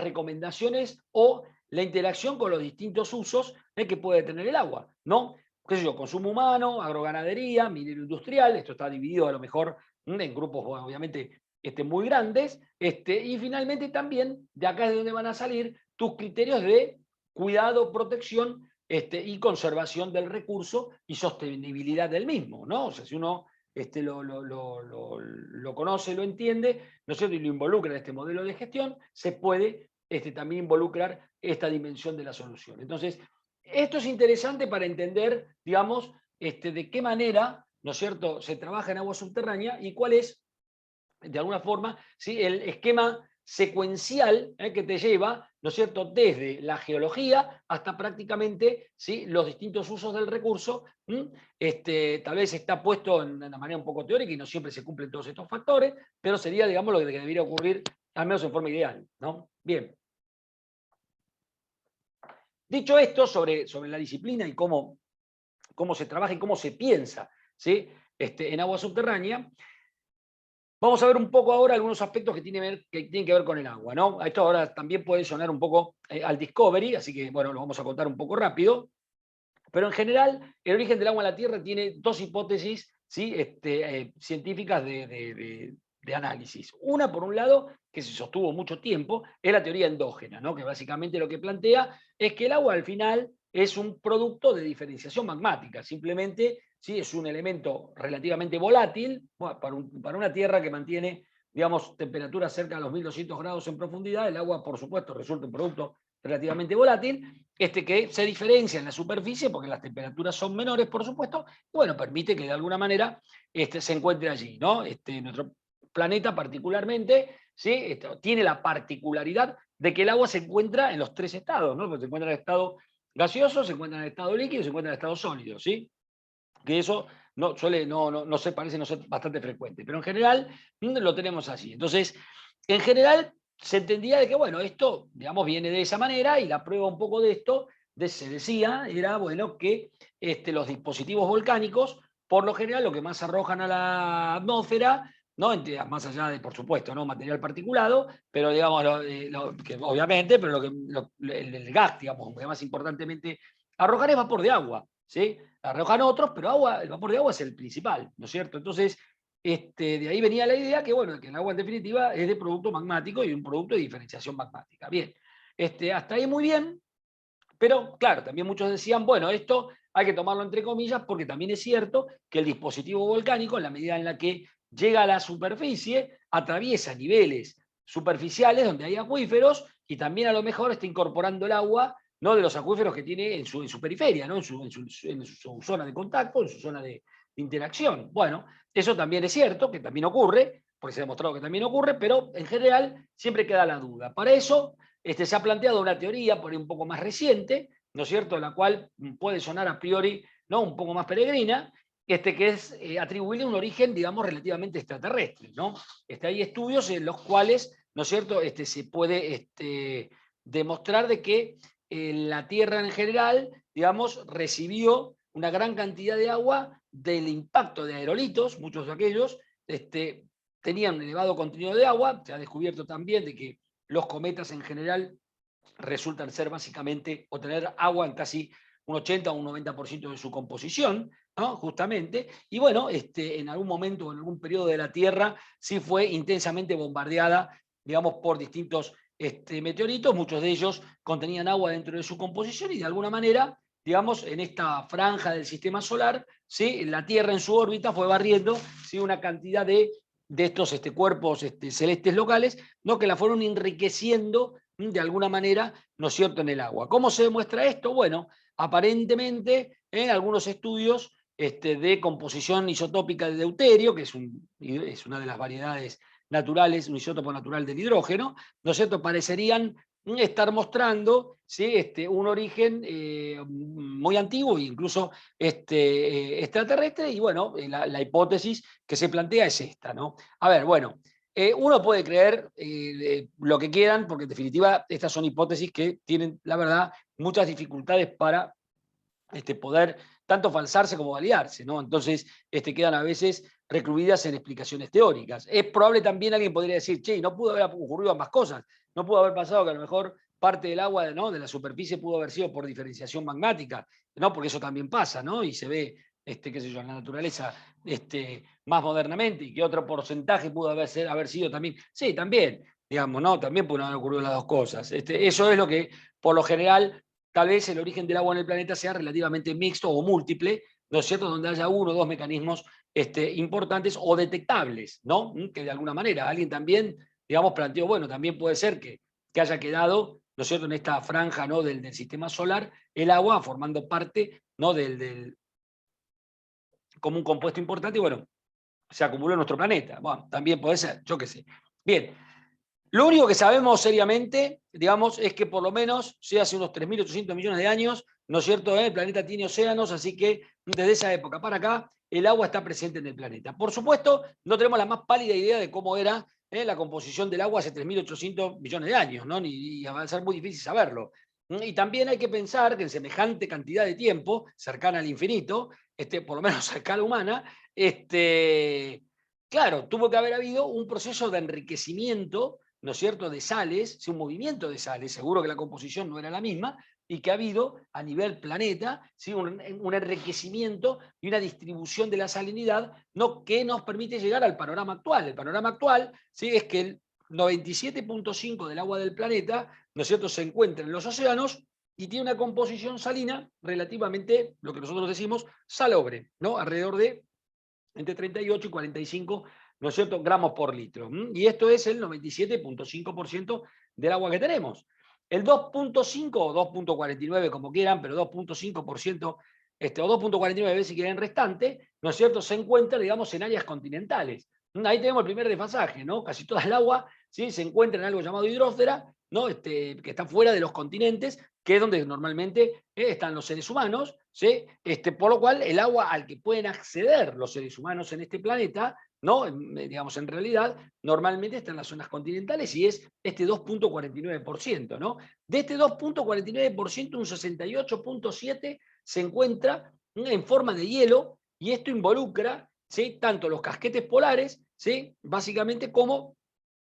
recomendaciones o la interacción con los distintos usos que puede tener el agua, ¿no? ¿Qué sé yo? Consumo humano, agroganadería, minero industrial, esto está dividido a lo mejor en grupos, bueno, obviamente, muy grandes, y finalmente también, de acá es de donde van a salir tus criterios de cuidado, protección y conservación del recurso y sostenibilidad del mismo, ¿no? O sea, si uno lo conoce, lo entiende, ¿no es cierto?, y lo involucra en este modelo de gestión, se puede también involucrar esta dimensión de la solución. Entonces, esto es interesante para entender, digamos, de qué manera, ¿no es cierto?, se trabaja en agua subterránea y cuál es, de alguna forma, ¿sí?, el esquema secuencial que te lleva, ¿no es cierto?, desde la geología hasta prácticamente, ¿sí?, los distintos usos del recurso. Tal vez está puesto de una manera un poco teórica y no siempre se cumplen todos estos factores, pero sería, digamos, lo que debería ocurrir, al menos en forma ideal, ¿no? Bien. Dicho esto sobre la disciplina y cómo se trabaja y cómo se piensa, ¿sí?, en agua subterránea, vamos a ver un poco ahora algunos aspectos que tienen que ver con el agua, ¿no? Esto ahora también puede sonar un poco al Discovery, así que, bueno, lo vamos a contar un poco rápido. Pero en general, el origen del agua en la Tierra tiene dos hipótesis, ¿sí?, científicas de análisis. Una, por un lado, que se sostuvo mucho tiempo, es la teoría endógena, ¿no?, que básicamente lo que plantea es que el agua al final es un producto de diferenciación magmática, simplemente, ¿sí?, es un elemento relativamente volátil, bueno, para una Tierra que mantiene, digamos, temperaturas cerca de los 1200 grados en profundidad. El agua, por supuesto, resulta un producto relativamente volátil, que se diferencia en la superficie porque las temperaturas son menores, por supuesto, y bueno, permite que de alguna manera se encuentre allí, ¿no? Nuestro planeta particularmente, ¿sí?, tiene la particularidad de que el agua se encuentra en los tres estados, ¿no? Porque se encuentra en estado gaseoso, se encuentra en estado líquido y se encuentra en estado sólido, ¿sí? Que eso no se parece no ser bastante frecuente, pero en general lo tenemos así. Entonces, en general se entendía de que, bueno, esto, digamos, viene de esa manera, y la prueba un poco de esto, se decía, era, bueno, que los dispositivos volcánicos, por lo general, lo que más arrojan a la atmósfera, ¿no?, más allá de, por supuesto, ¿no?, material particulado, pero digamos, que obviamente, pero el gas, digamos, que más importantemente arrojan es vapor de agua, ¿sí? Arrojan otros, pero el vapor de agua es el principal, ¿no es cierto? Entonces, de ahí venía la idea que, bueno, que el agua en definitiva es de producto magmático y un producto de diferenciación magmática. Bien, hasta ahí muy bien, pero claro, también muchos decían, bueno, esto hay que tomarlo entre comillas porque también es cierto que el dispositivo volcánico, en la medida en la que llega a la superficie, atraviesa niveles superficiales donde hay acuíferos y también a lo mejor está incorporando el agua, ¿no?, de los acuíferos que tiene en su periferia, ¿no?, en su zona de contacto, en su zona de interacción. Bueno, eso también es cierto, que también ocurre, porque se ha demostrado que también ocurre, pero en general siempre queda la duda. Para eso se ha planteado una teoría por ahí un poco más reciente, ¿no es cierto?, la cual puede sonar a priori, ¿no?, un poco más peregrina, que es atribuirle un origen, digamos, relativamente extraterrestre, ¿no? Hay estudios en los cuales, ¿no es cierto?, se puede demostrar de que la Tierra en general, digamos, recibió una gran cantidad de agua del impacto de aerolitos, muchos de aquellos tenían un elevado contenido de agua. Se ha descubierto también de que los cometas en general resultan ser básicamente o tener agua en casi un 80 o un 90% de su composición, ¿no?, justamente. Y bueno, en algún momento, en algún periodo de la Tierra, sí fue intensamente bombardeada, digamos, por distintos meteoritos. Muchos de ellos contenían agua dentro de su composición y de alguna manera, digamos, en esta franja del sistema solar, ¿sí?, la Tierra en su órbita fue barriendo, ¿sí?, una cantidad de estos cuerpos celestes locales, ¿no?, que la fueron enriqueciendo de alguna manera, ¿no es cierto?, en el agua. ¿Cómo se demuestra esto? Bueno, aparentemente en algunos estudios de composición isotópica de deuterio, que es una de las variedades naturales, un isótopo natural del hidrógeno, ¿no es cierto? Parecerían estar mostrando, ¿sí? Un origen muy antiguo e incluso extraterrestre, y bueno, la hipótesis que se plantea es esta, ¿no? A ver, bueno, uno puede creer lo que quieran, porque en definitiva estas son hipótesis que tienen, la verdad, muchas dificultades para poder tanto falsarse como validarse, ¿no? Entonces quedan a veces recluidas en explicaciones teóricas. Es probable también alguien podría decir, che, no pudo haber ocurrido ambas cosas, no pudo haber pasado que a lo mejor parte del agua, ¿no?, de la superficie pudo haber sido por diferenciación magmática, ¿no? Porque eso también pasa, ¿no? Y se ve, qué sé yo, en la naturaleza más modernamente, y que otro porcentaje pudo haber sido también, sí, también, digamos, ¿no? También pueden haber ocurrido las dos cosas. Eso es lo que, por lo general, tal vez el origen del agua en el planeta sea relativamente mixto o múltiple, ¿no es cierto?, donde haya uno o dos mecanismos importantes o detectables, ¿no? Que de alguna manera alguien también, digamos, planteó, bueno, también puede ser que haya quedado, ¿no es cierto?, en esta franja, ¿no?, del sistema solar, el agua formando parte, ¿no?, como un compuesto importante, y bueno, se acumuló en nuestro planeta. Bueno, también puede ser, yo qué sé. Bien. Lo único que sabemos seriamente, digamos, es que por lo menos, hace unos 3.800 millones de años, ¿no es cierto?, el planeta tiene océanos, así que desde esa época para acá, el agua está presente en el planeta. Por supuesto, no tenemos la más pálida idea de cómo era la composición del agua hace 3.800 millones de años, ¿no? Y va a ser muy difícil saberlo. Y también hay que pensar que en semejante cantidad de tiempo, cercana al infinito, por lo menos a escala humana, claro, tuvo que haber habido un proceso de enriquecimiento, ¿no es cierto?, de sales, un movimiento de sales, seguro que la composición no era la misma, y que ha habido a nivel planeta, ¿sí?, un enriquecimiento y una distribución de la salinidad, ¿no?, que nos permite llegar al panorama actual. El panorama actual, ¿sí?, es que el 97.5% del agua del planeta, ¿no es cierto?, se encuentra en los océanos y tiene una composición salina relativamente, lo que nosotros decimos, salobre, ¿no?, alrededor de entre 38 y 45, ¿no es cierto?, gramos por litro. Y esto es el 97.5% del agua que tenemos. El 2.5 o 2.49, como quieran, pero 2.5%, o 2.49 si quieren restante, ¿no es cierto?, se encuentra, digamos, en áreas continentales. Ahí tenemos el primer desfasaje, ¿no? Casi toda el agua, ¿sí?, se encuentra en algo llamado hidrosfera, ¿no?, que está fuera de los continentes, que es donde normalmente están los seres humanos, ¿sí? Por lo cual el agua al que pueden acceder los seres humanos en este planeta, ¿no?, digamos, en realidad, normalmente está en las zonas continentales, y es este 2.49%, ¿no? De este 2.49%, un 68.7% se encuentra en forma de hielo, y esto involucra, ¿sí?, tanto los casquetes polares, ¿sí?, básicamente, como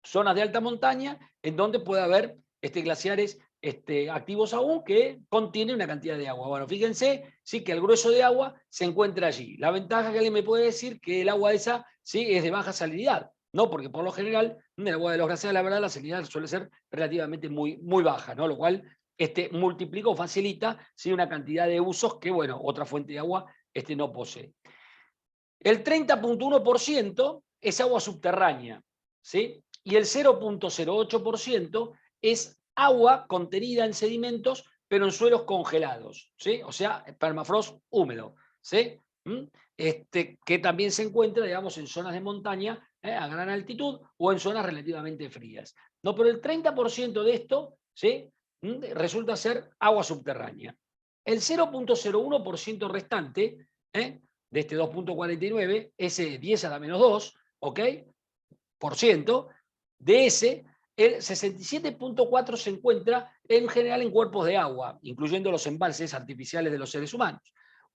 zonas de alta montaña, en donde puede haber glaciares activos aún, que contienen una cantidad de agua. Bueno, fíjense, sí, que el grueso de agua se encuentra allí. La ventaja que alguien me puede decir que el agua esa, sí, es de baja salinidad, ¿no? Porque por lo general, en el agua de los glaciares, la verdad, la salinidad suele ser relativamente muy, muy baja, ¿no? Lo cual multiplica o facilita, sí, una cantidad de usos que, bueno, otra fuente de agua no posee. El 30.1% es agua subterránea, ¿sí? Y el 0.08% es agua contenida en sedimentos, pero en suelos congelados, ¿sí? O sea, permafrost húmedo, ¿sí? Que también se encuentra, digamos, en zonas de montaña a gran altitud, o en zonas relativamente frías. No, pero el 30% de esto, ¿sí?, resulta ser agua subterránea. El 0.01% restante, de este 2.49, ese 10 a la menos 2, ¿ok?, por ciento, de ese, el 67.4 se encuentra en general en cuerpos de agua, incluyendo los embalses artificiales de los seres humanos.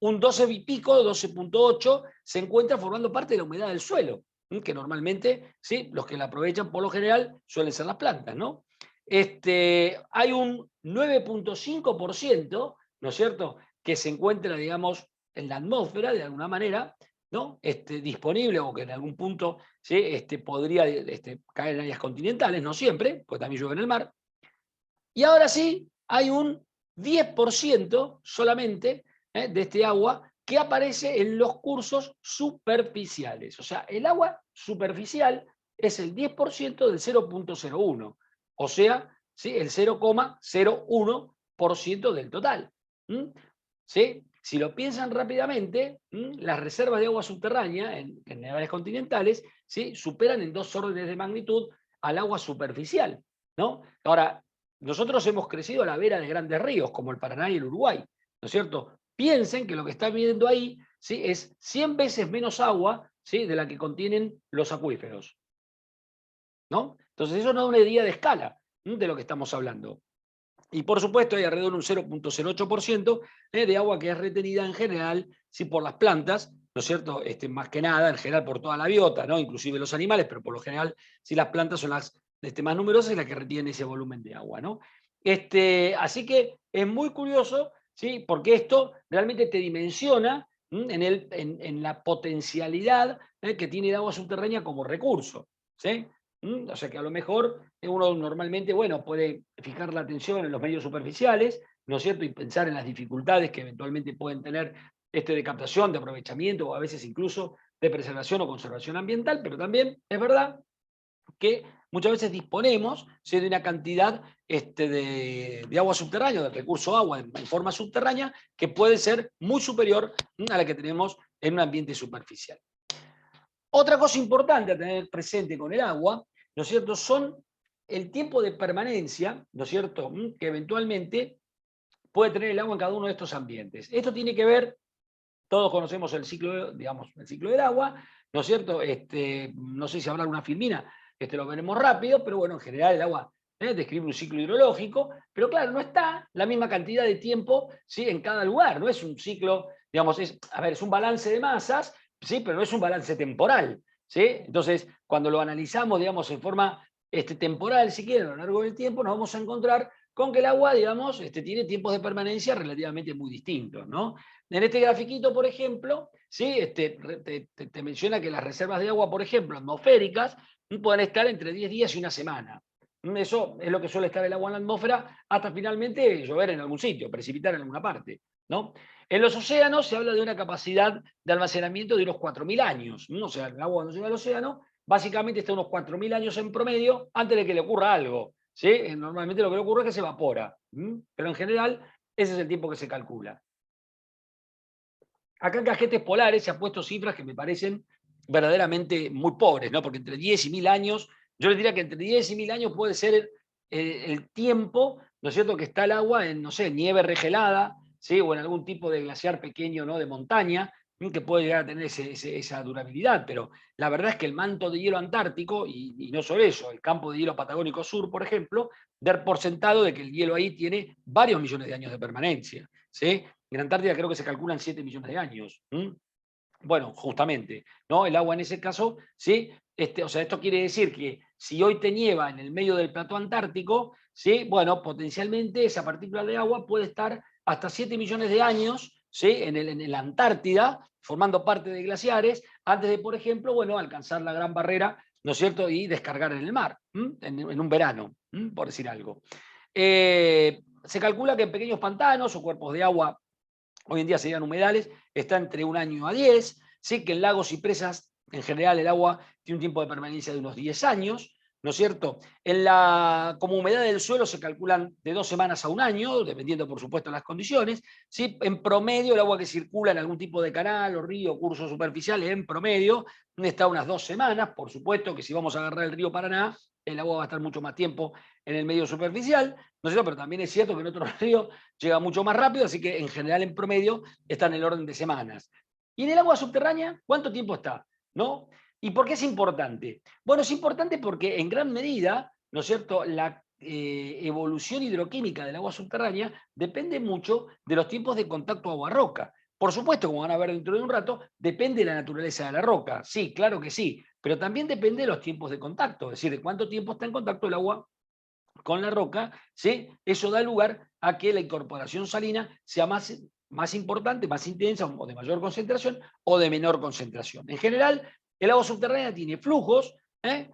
Un 12 y pico, 12.8, se encuentra formando parte de la humedad del suelo, que normalmente, ¿sí?, los que la aprovechan por lo general suelen ser las plantas, ¿no? Hay un 9.5%, ¿no es cierto?, que se encuentra, digamos, en la atmósfera de alguna manera, ¿no?, disponible, o que en algún punto, ¿sí?, podría caer en áreas continentales, no siempre, porque también llueve en el mar. Y ahora sí, hay un 10% solamente de este agua que aparece en los cursos superficiales. O sea, el agua superficial es el 10% del 0.01, o sea, ¿sí?, el 0,01% del total. ¿Sí? si lo piensan rápidamente, las reservas de agua subterránea en niveles continentales, ¿sí?, superan en 2 órdenes de magnitud al agua superficial, ¿no? Ahora, nosotros hemos crecido a la vera de grandes ríos, como el Paraná y el Uruguay, ¿no es cierto? Piensen que lo que están viendo ahí, ¿sí?, es 100 veces menos agua, ¿sí?, de la que contienen los acuíferos, ¿no? Entonces eso nos da una idea de escala, de lo que estamos hablando. Y por supuesto hay alrededor de un 0,08% de agua que es retenida en general, sí, por las plantas, ¿no es cierto? Más que nada, en general por toda la biota, ¿no? Inclusive los animales, pero por lo general, sí, las plantas son las más numerosas y las que retienen ese volumen de agua, ¿no? Así que es muy curioso, ¿sí?, porque esto realmente te dimensiona en la potencialidad que tiene el agua subterránea como recurso, ¿sí? O sea que a lo mejor uno normalmente, bueno, puede fijar la atención en los medios superficiales, ¿no es cierto? Y pensar en las dificultades que eventualmente pueden tener de captación, de aprovechamiento o a veces incluso de preservación o conservación ambiental, pero también es verdad que muchas veces disponemos, ¿sí?, de una cantidad de agua subterránea, del recurso agua en forma subterránea, que puede ser muy superior a la que tenemos en un ambiente superficial. Otra cosa importante a tener presente con el agua, ¿no es cierto?, son el tiempo de permanencia, ¿no es cierto?, que eventualmente puede tener el agua en cada uno de estos ambientes. Esto tiene que ver, todos conocemos el ciclo, digamos, el ciclo del agua, ¿no es cierto? No sé si habrá alguna filmina, lo veremos rápido, pero bueno, en general el agua describe un ciclo hidrológico, pero claro, no está la misma cantidad de tiempo, ¿sí?, en cada lugar, no es un ciclo, digamos, a ver, es un balance de masas, sí, pero no es un balance temporal, ¿sí? Entonces, cuando lo analizamos, digamos, en forma temporal, si quieren, a lo largo del tiempo, nos vamos a encontrar con que el agua, digamos, tiene tiempos de permanencia relativamente muy distintos, ¿no? En este grafiquito, por ejemplo, ¿sí?, te menciona que las reservas de agua, por ejemplo, atmosféricas, pueden estar entre 10 días y una semana. Eso es lo que suele estar el agua en la atmósfera hasta finalmente llover en algún sitio, precipitar en alguna parte, ¿no? En los océanos se habla de una capacidad de almacenamiento de unos 4.000 años, ¿no? O sea, el agua cuando llega al océano básicamente está unos 4.000 años en promedio antes de que le ocurra algo, ¿sí? Normalmente lo que le ocurre es que se evapora, pero en general ese es el tiempo que se calcula. Acá en cajetes polares se han puesto cifras que me parecen verdaderamente muy pobres, ¿no? Porque entre 10 y 1000 años, yo les diría que entre 10 y 1000 años puede ser el tiempo, ¿no es cierto?, que está el agua en, no sé, nieve regelada, ¿sí?, o en algún tipo de glaciar pequeño, ¿no?, de montaña, que puede llegar a tener esa durabilidad. Pero la verdad es que el manto de hielo antártico, y no solo eso, el campo de hielo patagónico sur, por ejemplo, dar por sentado de que el hielo ahí tiene varios millones de años de permanencia, ¿sí? En Antártida creo que se calculan 7 millones de años. Bueno, justamente, ¿no? El agua en ese caso, ¿sí? O sea, esto quiere decir que si hoy te nieva en el medio del plató antártico, ¿sí?, bueno, potencialmente esa partícula de agua puede estar hasta 7 millones de años, ¿sí?, en la Antártida, formando parte de glaciares, antes de, por ejemplo, bueno, alcanzar la gran barrera, ¿no es cierto?, y descargar en el mar, en un verano, por decir algo. Se calcula que en pequeños pantanos o cuerpos de agua, hoy en día serían humedales, está entre 1 año a 10, ¿sí?, que en lagos y presas, en general, el agua tiene un tiempo de permanencia de unos 10 años, ¿no es cierto? Como humedad del suelo se calculan de 2 semanas a 1 año, dependiendo, por supuesto, de las condiciones, ¿sí? En promedio, el agua que circula en algún tipo de canal o río, curso superficial, en promedio, está unas 2 semanas. Por supuesto que si vamos a agarrar el río Paraná, el agua va a estar mucho más tiempo en el medio superficial, ¿no es cierto? Pero también es cierto que en otros ríos llega mucho más rápido, así que en general, en promedio, está en el orden de semanas. ¿Y en el agua subterránea cuánto tiempo está? ¿No? ¿Y por qué es importante? Bueno, es importante porque en gran medida, ¿no es cierto?, la evolución hidroquímica del agua subterránea depende mucho de los tiempos de contacto agua-roca. Por supuesto, como van a ver dentro de un rato, depende de la naturaleza de la roca. Sí, claro que sí, pero también depende de los tiempos de contacto, es decir, de cuánto tiempo está en contacto el agua con la roca, ¿sí? Eso da lugar a que la incorporación salina sea más importante, más intensa, o de mayor concentración, o de menor concentración. En general, el agua subterránea tiene flujos,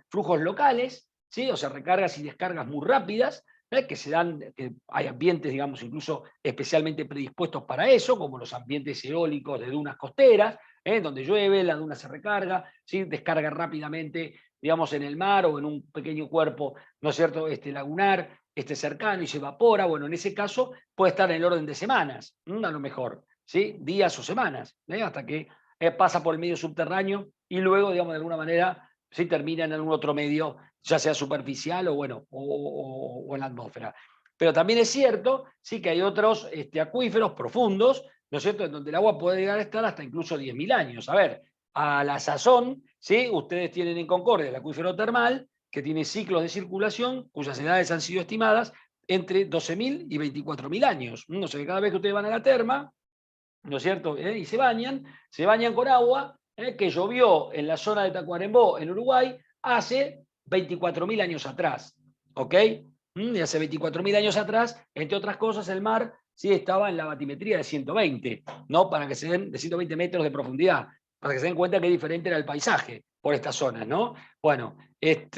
flujos locales, ¿sí?, o sea, recargas y descargas muy rápidas, que se dan, que hay ambientes, digamos, incluso especialmente predispuestos para eso, como los ambientes eólicos de dunas costeras, donde llueve, la duna se recarga, ¿sí?, descarga rápidamente, digamos, en el mar o en un pequeño cuerpo, ¿no es cierto?, lagunar, cercano, y se evapora. Bueno, en ese caso puede estar en el orden de semanas, a lo mejor. ¿sí? Días o semanas, hasta que pasa por el medio subterráneo y luego, digamos, de alguna manera, ¿sí? Termina en algún otro medio, ya sea superficial o, bueno, o en la atmósfera. Pero también es cierto, sí, que hay otros acuíferos profundos, ¿no es cierto?, en donde el agua puede llegar a estar hasta incluso 10.000 años. A ver, a la sazón, ¿sí? Ustedes tienen en Concordia el acuífero termal, que tiene ciclos de circulación, cuyas edades han sido estimadas entre 12.000 y 24.000 años. No sé, cada vez que ustedes van a la terma, ¿no es cierto?, y se bañan con agua que llovió en la zona de Tacuarembó, en Uruguay, hace 24.000 años atrás. ¿Ok? Y hace 24.000 años atrás, entre otras cosas, el mar sí estaba en la batimetría de 120, ¿no? Para que se den, de 120 metros de profundidad, para que se den cuenta que diferente era el paisaje por estas zonas, ¿no? Bueno, en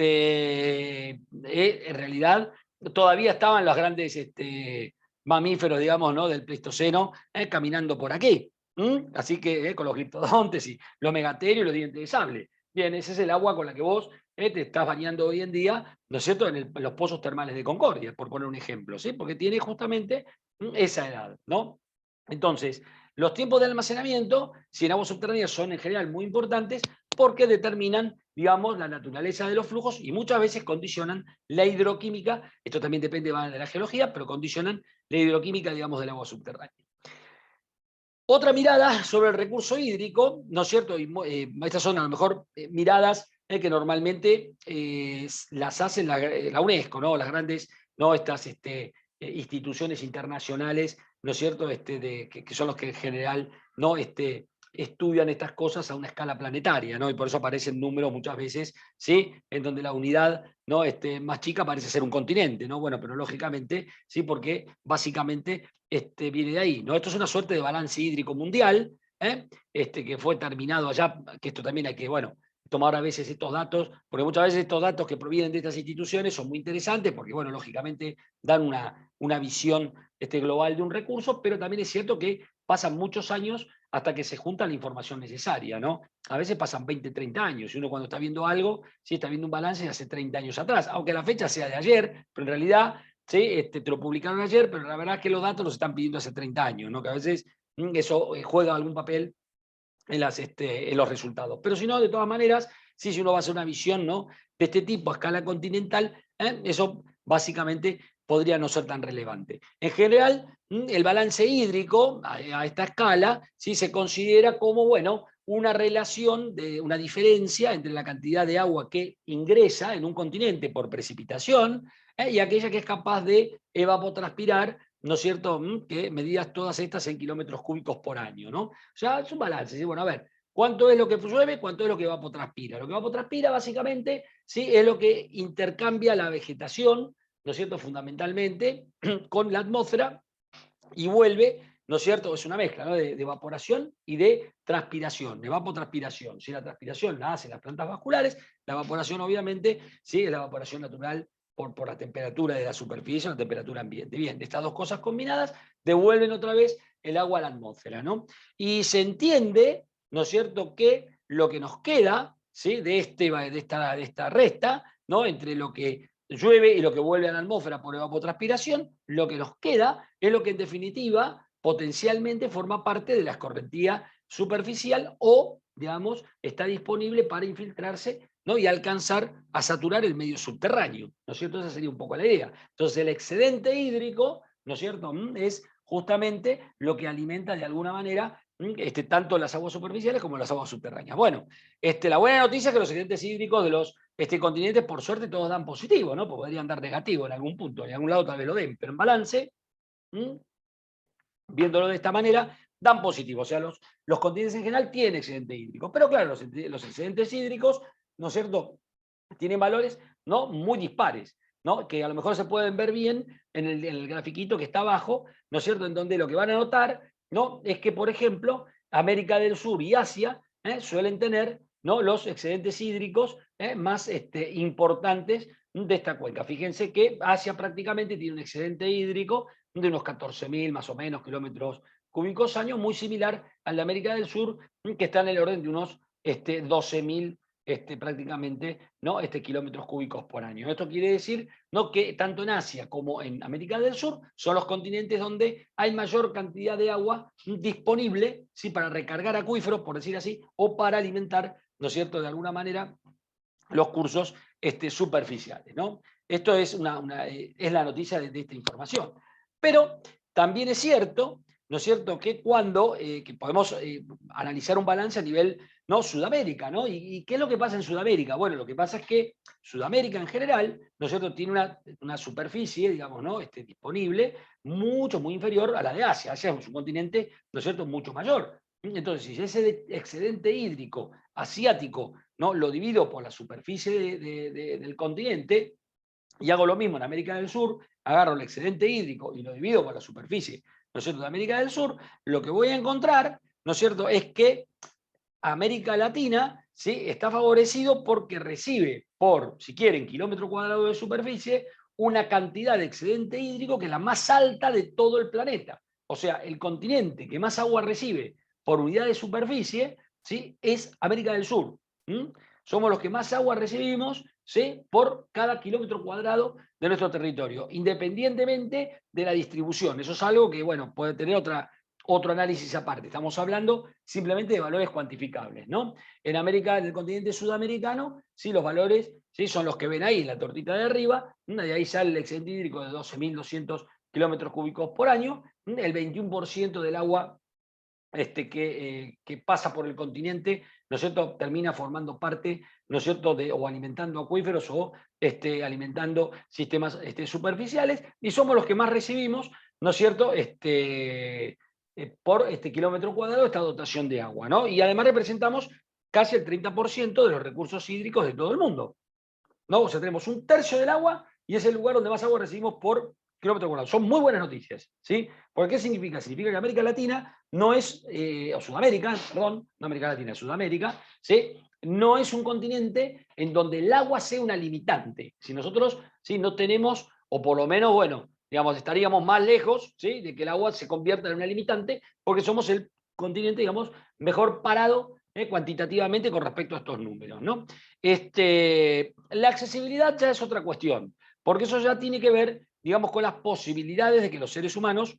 realidad todavía estaban las grandes mamíferos, digamos, ¿no?, del Pleistoceno, caminando por aquí. Así que con los criptodontes y los megaterios y los dientes de sable. Bien, ese es el agua con la que vos te estás bañando hoy en día, ¿no es cierto?, en los pozos termales de Concordia, por poner un ejemplo, ¿sí? Porque tiene justamente esa edad, ¿no? Entonces, los tiempos de almacenamiento, si en aguas subterráneas, son en general muy importantes porque determinan, digamos, la naturaleza de los flujos y muchas veces condicionan la hidroquímica. Esto también depende de la geología, pero condicionan la hidroquímica, digamos, del agua subterránea. Otra mirada sobre el recurso hídrico, ¿no es cierto? Y, estas son a lo mejor miradas que normalmente las hace la UNESCO, ¿no? Las grandes, ¿no?, estas instituciones internacionales, ¿no es cierto?, que son los que en general, ¿no?, estudian estas cosas a una escala planetaria, ¿no? Y por eso aparecen números muchas veces, ¿sí?, en donde la unidad, ¿no?, más chica parece ser un continente, ¿no? Bueno, pero lógicamente, ¿sí?, porque básicamente viene de ahí, ¿no? Esto es una suerte de balance hídrico mundial, que fue terminado allá, que esto también hay que, bueno, tomar a veces estos datos, porque muchas veces estos datos que provienen de estas instituciones son muy interesantes, porque, bueno, lógicamente dan una visión global de un recurso, pero también es cierto que pasan muchos años hasta que se junta la información necesaria, ¿no? A veces pasan 20, 30 años, y uno cuando está viendo algo, sí está viendo un balance de hace 30 años atrás, aunque la fecha sea de ayer, pero en realidad ¿sí? Te lo publicaron ayer, pero la verdad es que los datos los están pidiendo hace 30 años, ¿no? Que a veces eso juega algún papel en los resultados. Pero si no, de todas maneras, sí, si uno va a hacer una visión, ¿no?, de este tipo a escala continental, eso básicamente podría no ser tan relevante. En general, el balance hídrico a esta escala sí se considera como, bueno, una relación, una diferencia entre la cantidad de agua que ingresa en un continente por precipitación y aquella que es capaz de evapotranspirar, ¿no es cierto?, que medidas todas estas en kilómetros cúbicos por año, ¿no? O sea, es un balance. ¿Sí? Bueno, a ver, ¿cuánto es lo que llueve? ¿Cuánto es lo que evapotranspira? Lo que evapotranspira, básicamente, ¿sí?, es lo que intercambia la vegetación, ¿no es cierto?, fundamentalmente, con la atmósfera y vuelve, ¿no es cierto?, es una mezcla, ¿no?, de evaporación y de transpiración, de evapotranspiración. Si la transpiración la hacen las plantas vasculares, la evaporación, obviamente, sí, es la evaporación natural por la temperatura de la superficie, la temperatura ambiente. Bien, estas dos cosas combinadas devuelven otra vez el agua a la atmósfera, ¿no? Y se entiende, ¿no es cierto?, que lo que nos queda, ¿sí?, de esta resta, ¿no?, entre lo que llueve y lo que vuelve a la atmósfera por evapotranspiración, lo que nos queda es lo que en definitiva potencialmente forma parte de la escorrentía superficial o, digamos, está disponible para infiltrarse, ¿no?, y alcanzar a saturar el medio subterráneo, ¿no es cierto? Esa sería un poco la idea. Entonces el excedente hídrico, ¿no es cierto?, es justamente lo que alimenta de alguna manera tanto las aguas superficiales como las aguas subterráneas. Bueno, la buena noticia es que los excedentes hídricos de los continentes, por suerte, todos dan positivo, ¿no? Porque podrían dar negativo en algún punto, en algún lado tal vez lo den, pero en balance, viéndolo de esta manera, dan positivo. O sea, los continentes en general tienen excedente hídrico. Pero claro, los excedentes hídricos, ¿no es cierto?, tienen valores, ¿no?, muy dispares, ¿no?, que a lo mejor se pueden ver bien en el grafiquito que está abajo, ¿no es cierto?, en donde lo que van a notar, ¿no?, es que, por ejemplo, América del Sur y Asia suelen tener, ¿no?, los excedentes hídricos más importantes de esta cuenca. Fíjense que Asia prácticamente tiene un excedente hídrico de unos 14.000 más o menos kilómetros cúbicos año, muy similar al de América del Sur, que está en el orden de unos 12.000 prácticamente, ¿no? kilómetros cúbicos por año. Esto quiere decir, ¿no?, que tanto en Asia como en América del Sur son los continentes donde hay mayor cantidad de agua disponible, ¿sí?, para recargar acuíferos, por decir así, o para alimentar, ¿no es cierto?, de alguna manera, los cursos superficiales, ¿no? Esto es, es la noticia de esta información. Pero también es cierto, ¿no es cierto?, que cuando que podemos analizar un balance a nivel, ¿no?, Sudamérica, ¿no? ¿Y qué es lo que pasa en Sudamérica? Bueno, lo que pasa es que Sudamérica en general, ¿no es cierto?, tiene una superficie, digamos, ¿no?, disponible muy inferior a la de Asia. Asia es un continente, ¿no es cierto?, mucho mayor. Entonces, si ese excedente hídrico asiático, ¿no?, lo divido por la superficie del continente, y hago lo mismo en América del Sur, agarro el excedente hídrico y lo divido por la superficie, ¿no es cierto?, de América del Sur, lo que voy a encontrar, ¿no es cierto?, es que América Latina, ¿sí?, está favorecido porque recibe por, si quieren, kilómetro cuadrado de superficie, una cantidad de excedente hídrico que es la más alta de todo el planeta. O sea, el continente que más agua recibe por unidad de superficie, ¿sí?, es América del Sur. Somos los que más agua recibimos, ¿sí?, por cada kilómetro cuadrado de nuestro territorio, independientemente de la distribución. Eso es algo que, bueno, puede tener otro análisis aparte. Estamos hablando simplemente de valores cuantificables, ¿no? En el continente sudamericano, sí, los valores, sí, son los que ven ahí, la tortita de arriba, de ahí sale el excedente hídrico de 12.200 kilómetros cúbicos por año, el 21% del agua que pasa por el continente, ¿no es cierto?, termina formando parte, ¿no es cierto?, o alimentando acuíferos o alimentando sistemas superficiales, y somos los que más recibimos, ¿no es cierto?, por kilómetro cuadrado esta dotación de agua, ¿no? Y además representamos casi el 30% de los recursos hídricos de todo el mundo, ¿no? O sea, tenemos un tercio del agua y es el lugar donde más agua recibimos por kilómetro cuadrado. Son muy buenas noticias, ¿sí? ¿Por qué significa? Significa que América Latina no es, o Sudamérica, perdón, no América Latina, Sudamérica, ¿sí?, no es un continente en donde el agua sea una limitante. Si nosotros, ¿sí?, no tenemos, o por lo menos, bueno, digamos, estaríamos más lejos, ¿sí?, de que el agua se convierta en una limitante, porque somos el continente, digamos, mejor parado cuantitativamente con respecto a estos números, ¿no? La accesibilidad ya es otra cuestión, porque eso ya tiene que ver, digamos, con las posibilidades de que los seres humanos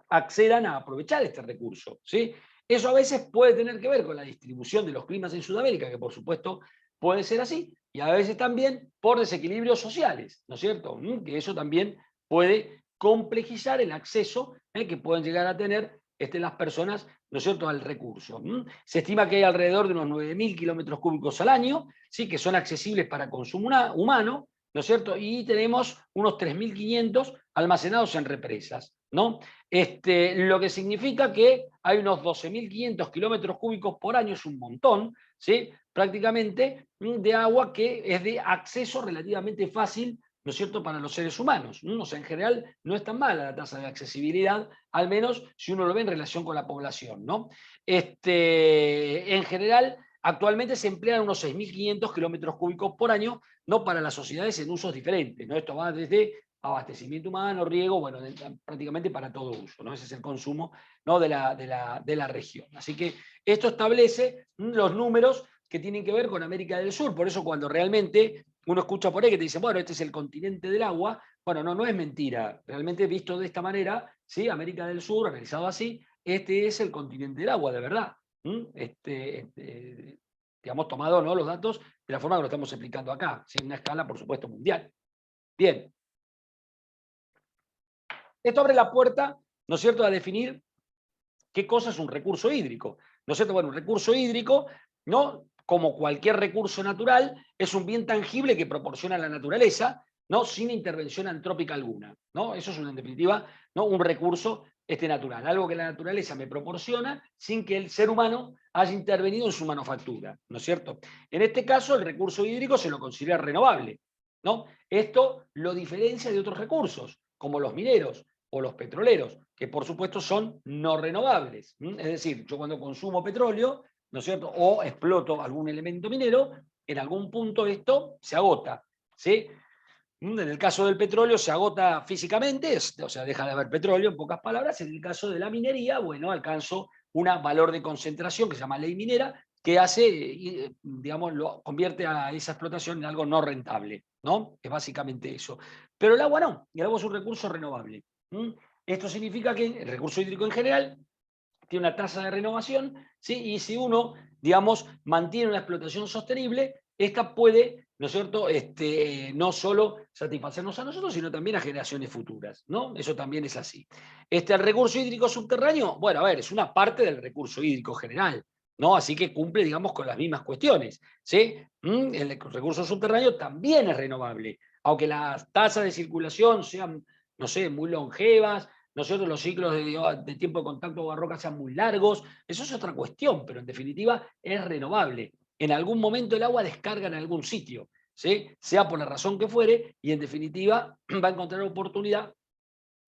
accedan a aprovechar este recurso, ¿sí? Eso a veces puede tener que ver con la distribución de los climas en Sudamérica, que por supuesto puede ser así, y a veces también por desequilibrios sociales, ¿no es cierto? Que eso también puede complejizar el acceso que pueden llegar a tener las personas, ¿no es cierto?, al recurso. Se estima que hay alrededor de unos 9.000 kilómetros cúbicos al año, ¿sí?, que son accesibles para consumo humano, ¿no es cierto? Y tenemos unos 3.500 almacenados en represas, ¿no? Lo que significa que hay unos 12.500 kilómetros cúbicos por año, es un montón, ¿sí?, prácticamente, de agua que es de acceso relativamente fácil, ¿no es cierto?, para los seres humanos. O sea, en general no es tan mala la tasa de accesibilidad, al menos si uno lo ve en relación con la población, ¿no? En general, actualmente se emplean unos 6.500 kilómetros cúbicos por año, ¿no?, para las sociedades en usos diferentes, ¿no? Esto va desde abastecimiento humano, riego, bueno, prácticamente para todo uso, ¿no? Ese es el consumo, ¿no?, de la región. Así que esto establece los números que tienen que ver con América del Sur. Por eso cuando realmente uno escucha por ahí que te dicen, bueno, este es el continente del agua, bueno, no es mentira. Realmente visto de esta manera, ¿sí?, América del Sur, analizado así, este es el continente del agua, de verdad. Digamos, tomado, ¿no?, los datos de la forma que lo estamos explicando acá, en una escala, por supuesto, mundial. Bien. Esto abre la puerta, ¿no es cierto?, a definir qué cosa es un recurso hídrico, ¿no es cierto? Bueno, un recurso hídrico, ¿no?, como cualquier recurso natural, es un bien tangible que proporciona la naturaleza, ¿no?, sin intervención antrópica alguna, ¿no? Eso es, en definitiva, ¿no?, un recurso natural, algo que la naturaleza me proporciona sin que el ser humano haya intervenido en su manufactura, ¿no es cierto? En este caso, el recurso hídrico se lo considera renovable, ¿no? Esto lo diferencia de otros recursos, como los mineros o los petroleros, que por supuesto son no renovables. Es decir, yo cuando consumo petróleo, ¿no es cierto?, o exploto algún elemento minero, en algún punto esto se agota, ¿sí? En el caso del petróleo se agota físicamente, o sea, deja de haber petróleo, en pocas palabras. En el caso de la minería, bueno, alcanzo un valor de concentración que se llama ley minera, que hace, digamos, lo convierte a esa explotación en algo no rentable, ¿no? Es básicamente eso. Pero el agua no, el agua es un recurso renovable. Esto significa que el recurso hídrico en general tiene una tasa de renovación, ¿sí? Y si uno, digamos, mantiene una explotación sostenible, esta puede, ¿no es cierto?, no solo satisfacernos a nosotros, sino también a generaciones futuras, ¿no? Eso también es así. El recurso hídrico subterráneo, bueno, a ver, es una parte del recurso hídrico general, ¿no? Así que cumple, digamos, con las mismas cuestiones, ¿sí? El recurso subterráneo también es renovable, aunque las tasas de circulación sean, no sé, muy longevas, nosotros los ciclos de tiempo de contacto con la roca sean muy largos, eso es otra cuestión, pero en definitiva es renovable. En algún momento el agua descarga en algún sitio, ¿sí? Sea por la razón que fuere, y en definitiva va a encontrar oportunidad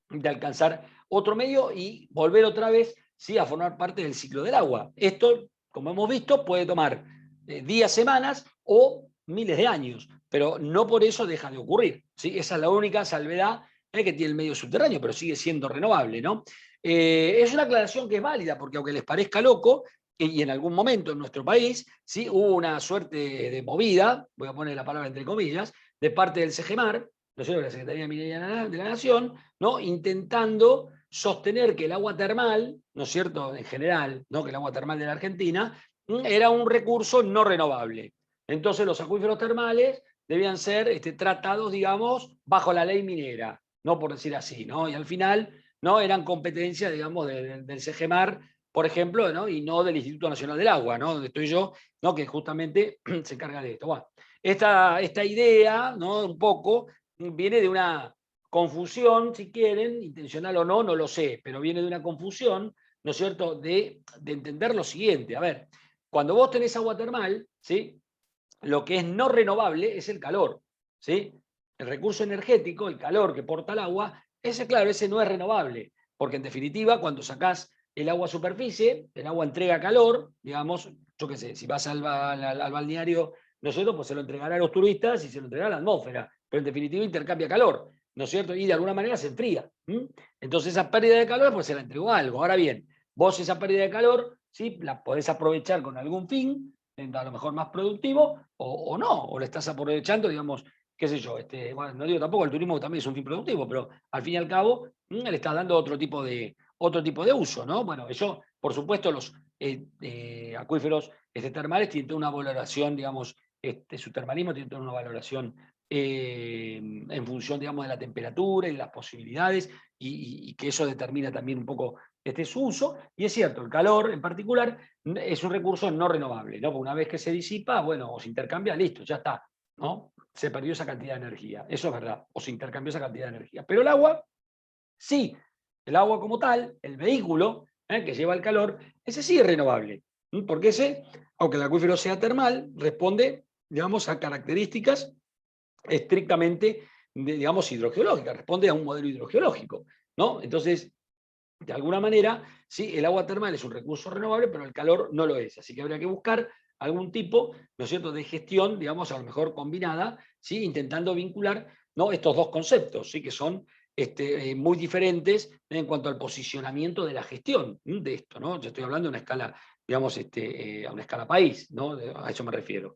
de alcanzar otro medio y volver otra vez, ¿sí?, a formar parte del ciclo del agua. Esto, como hemos visto, puede tomar días, semanas o miles de años, pero no por eso deja de ocurrir, ¿sí? Esa es la única salvedad que tiene el medio subterráneo, pero sigue siendo renovable, ¿no? Es una aclaración que es válida, porque aunque les parezca loco, y en algún momento en nuestro país, ¿sí?, hubo una suerte de movida, voy a poner la palabra entre comillas, de parte del CEGEMAR, ¿no es cierto?, la Secretaría de Minería de la Nación, ¿no?, intentando sostener que el agua termal, ¿no es cierto?, en general, ¿no?, que el agua termal de la Argentina era un recurso no renovable. Entonces los acuíferos termales debían ser tratados, digamos, bajo la ley minera, no por decir así, ¿no? Y al final, ¿no?, eran competencia, digamos, del CEGEMAR, por ejemplo, ¿no?, y no del Instituto Nacional del Agua, ¿no?, donde estoy yo, ¿no?, que justamente se encarga de esto. Bueno, esta idea, ¿no?, un poco, viene de una confusión, si quieren, intencional o no, no lo sé, pero viene de una confusión, ¿no es cierto?, de entender lo siguiente. A ver, cuando vos tenés agua termal, ¿sí?, lo que es no renovable es el calor, ¿sí? El recurso energético, el calor que porta el agua, ese, claro, ese no es renovable, porque en definitiva, cuando sacás el agua a superficie, el agua entrega calor, digamos, yo qué sé, si vas al balneario, ¿no es cierto?, pues se lo entregará a los turistas y se lo entregará a la atmósfera, pero en definitiva intercambia calor, ¿no es cierto?, y de alguna manera se enfría. Entonces esa pérdida de calor, pues se la entregó a algo. Ahora bien, vos esa pérdida de calor, ¿sí?, la podés aprovechar con algún fin, a lo mejor más productivo, o no, o le estás aprovechando, digamos, qué sé yo, bueno, no digo tampoco el turismo que también es un fin productivo, pero al fin y al cabo le estás dando otro tipo de uso, ¿no? Bueno, eso, por supuesto, los acuíferos termales tienen toda una valoración, digamos, su termalismo tiene toda una valoración en función, digamos, de la temperatura y de las posibilidades, y que eso determina también un poco su uso. Y es cierto, el calor en particular es un recurso no renovable, ¿no? Porque una vez que se disipa, bueno, o se intercambia, listo, ya está, ¿no? Se perdió esa cantidad de energía, eso es verdad, o se intercambió esa cantidad de energía. Pero el agua, sí, el agua como tal, el vehículo que lleva el calor, ese sí es renovable, porque ese, aunque el acuífero sea termal, responde, digamos, a características estrictamente, digamos, hidrogeológicas, responde a un modelo hidrogeológico, ¿no? Entonces, de alguna manera, sí, el agua termal es un recurso renovable, pero el calor no lo es. Así que habría que buscar algún tipo, ¿no es cierto?, de gestión, digamos, a lo mejor combinada, ¿sí?, intentando vincular, ¿no?, estos dos conceptos, ¿sí?, que son muy diferentes en cuanto al posicionamiento de la gestión de esto, ¿no? Yo estoy hablando de una escala, digamos, a una escala país, ¿no? A eso me refiero.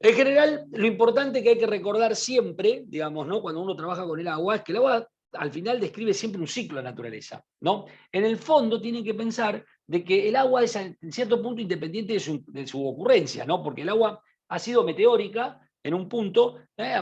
En general, lo importante que hay que recordar siempre, digamos, ¿no?, cuando uno trabaja con el agua, es que el agua al final describe siempre un ciclo de naturaleza, ¿no? En el fondo tienen que pensar de que el agua es en cierto punto independiente de su ocurrencia, ¿no? Porque el agua ha sido meteórica en un punto,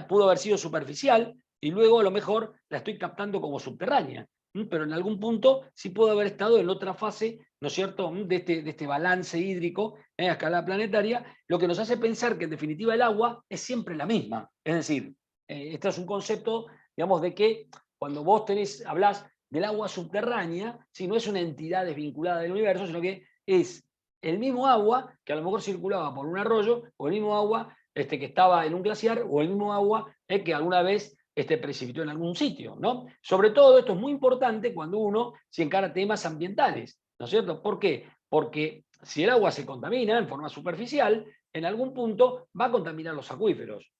pudo haber sido superficial y luego a lo mejor la estoy captando como subterránea, pero en algún punto sí pudo haber estado en otra fase, ¿no es cierto?, de este balance hídrico a escala planetaria, lo que nos hace pensar que en definitiva el agua es siempre la misma. Es decir, este es un concepto, digamos, de que cuando vos hablás del agua subterránea, si no es una entidad desvinculada del universo, sino que es el mismo agua que a lo mejor circulaba por un arroyo, o el mismo agua que estaba en un glaciar, o el mismo agua que alguna vez precipitó en algún sitio, ¿no? Sobre todo esto es muy importante cuando uno se encara temas ambientales, ¿no es cierto? ¿Por qué? Porque si el agua se contamina en forma superficial, en algún punto va a contaminar los acuíferos.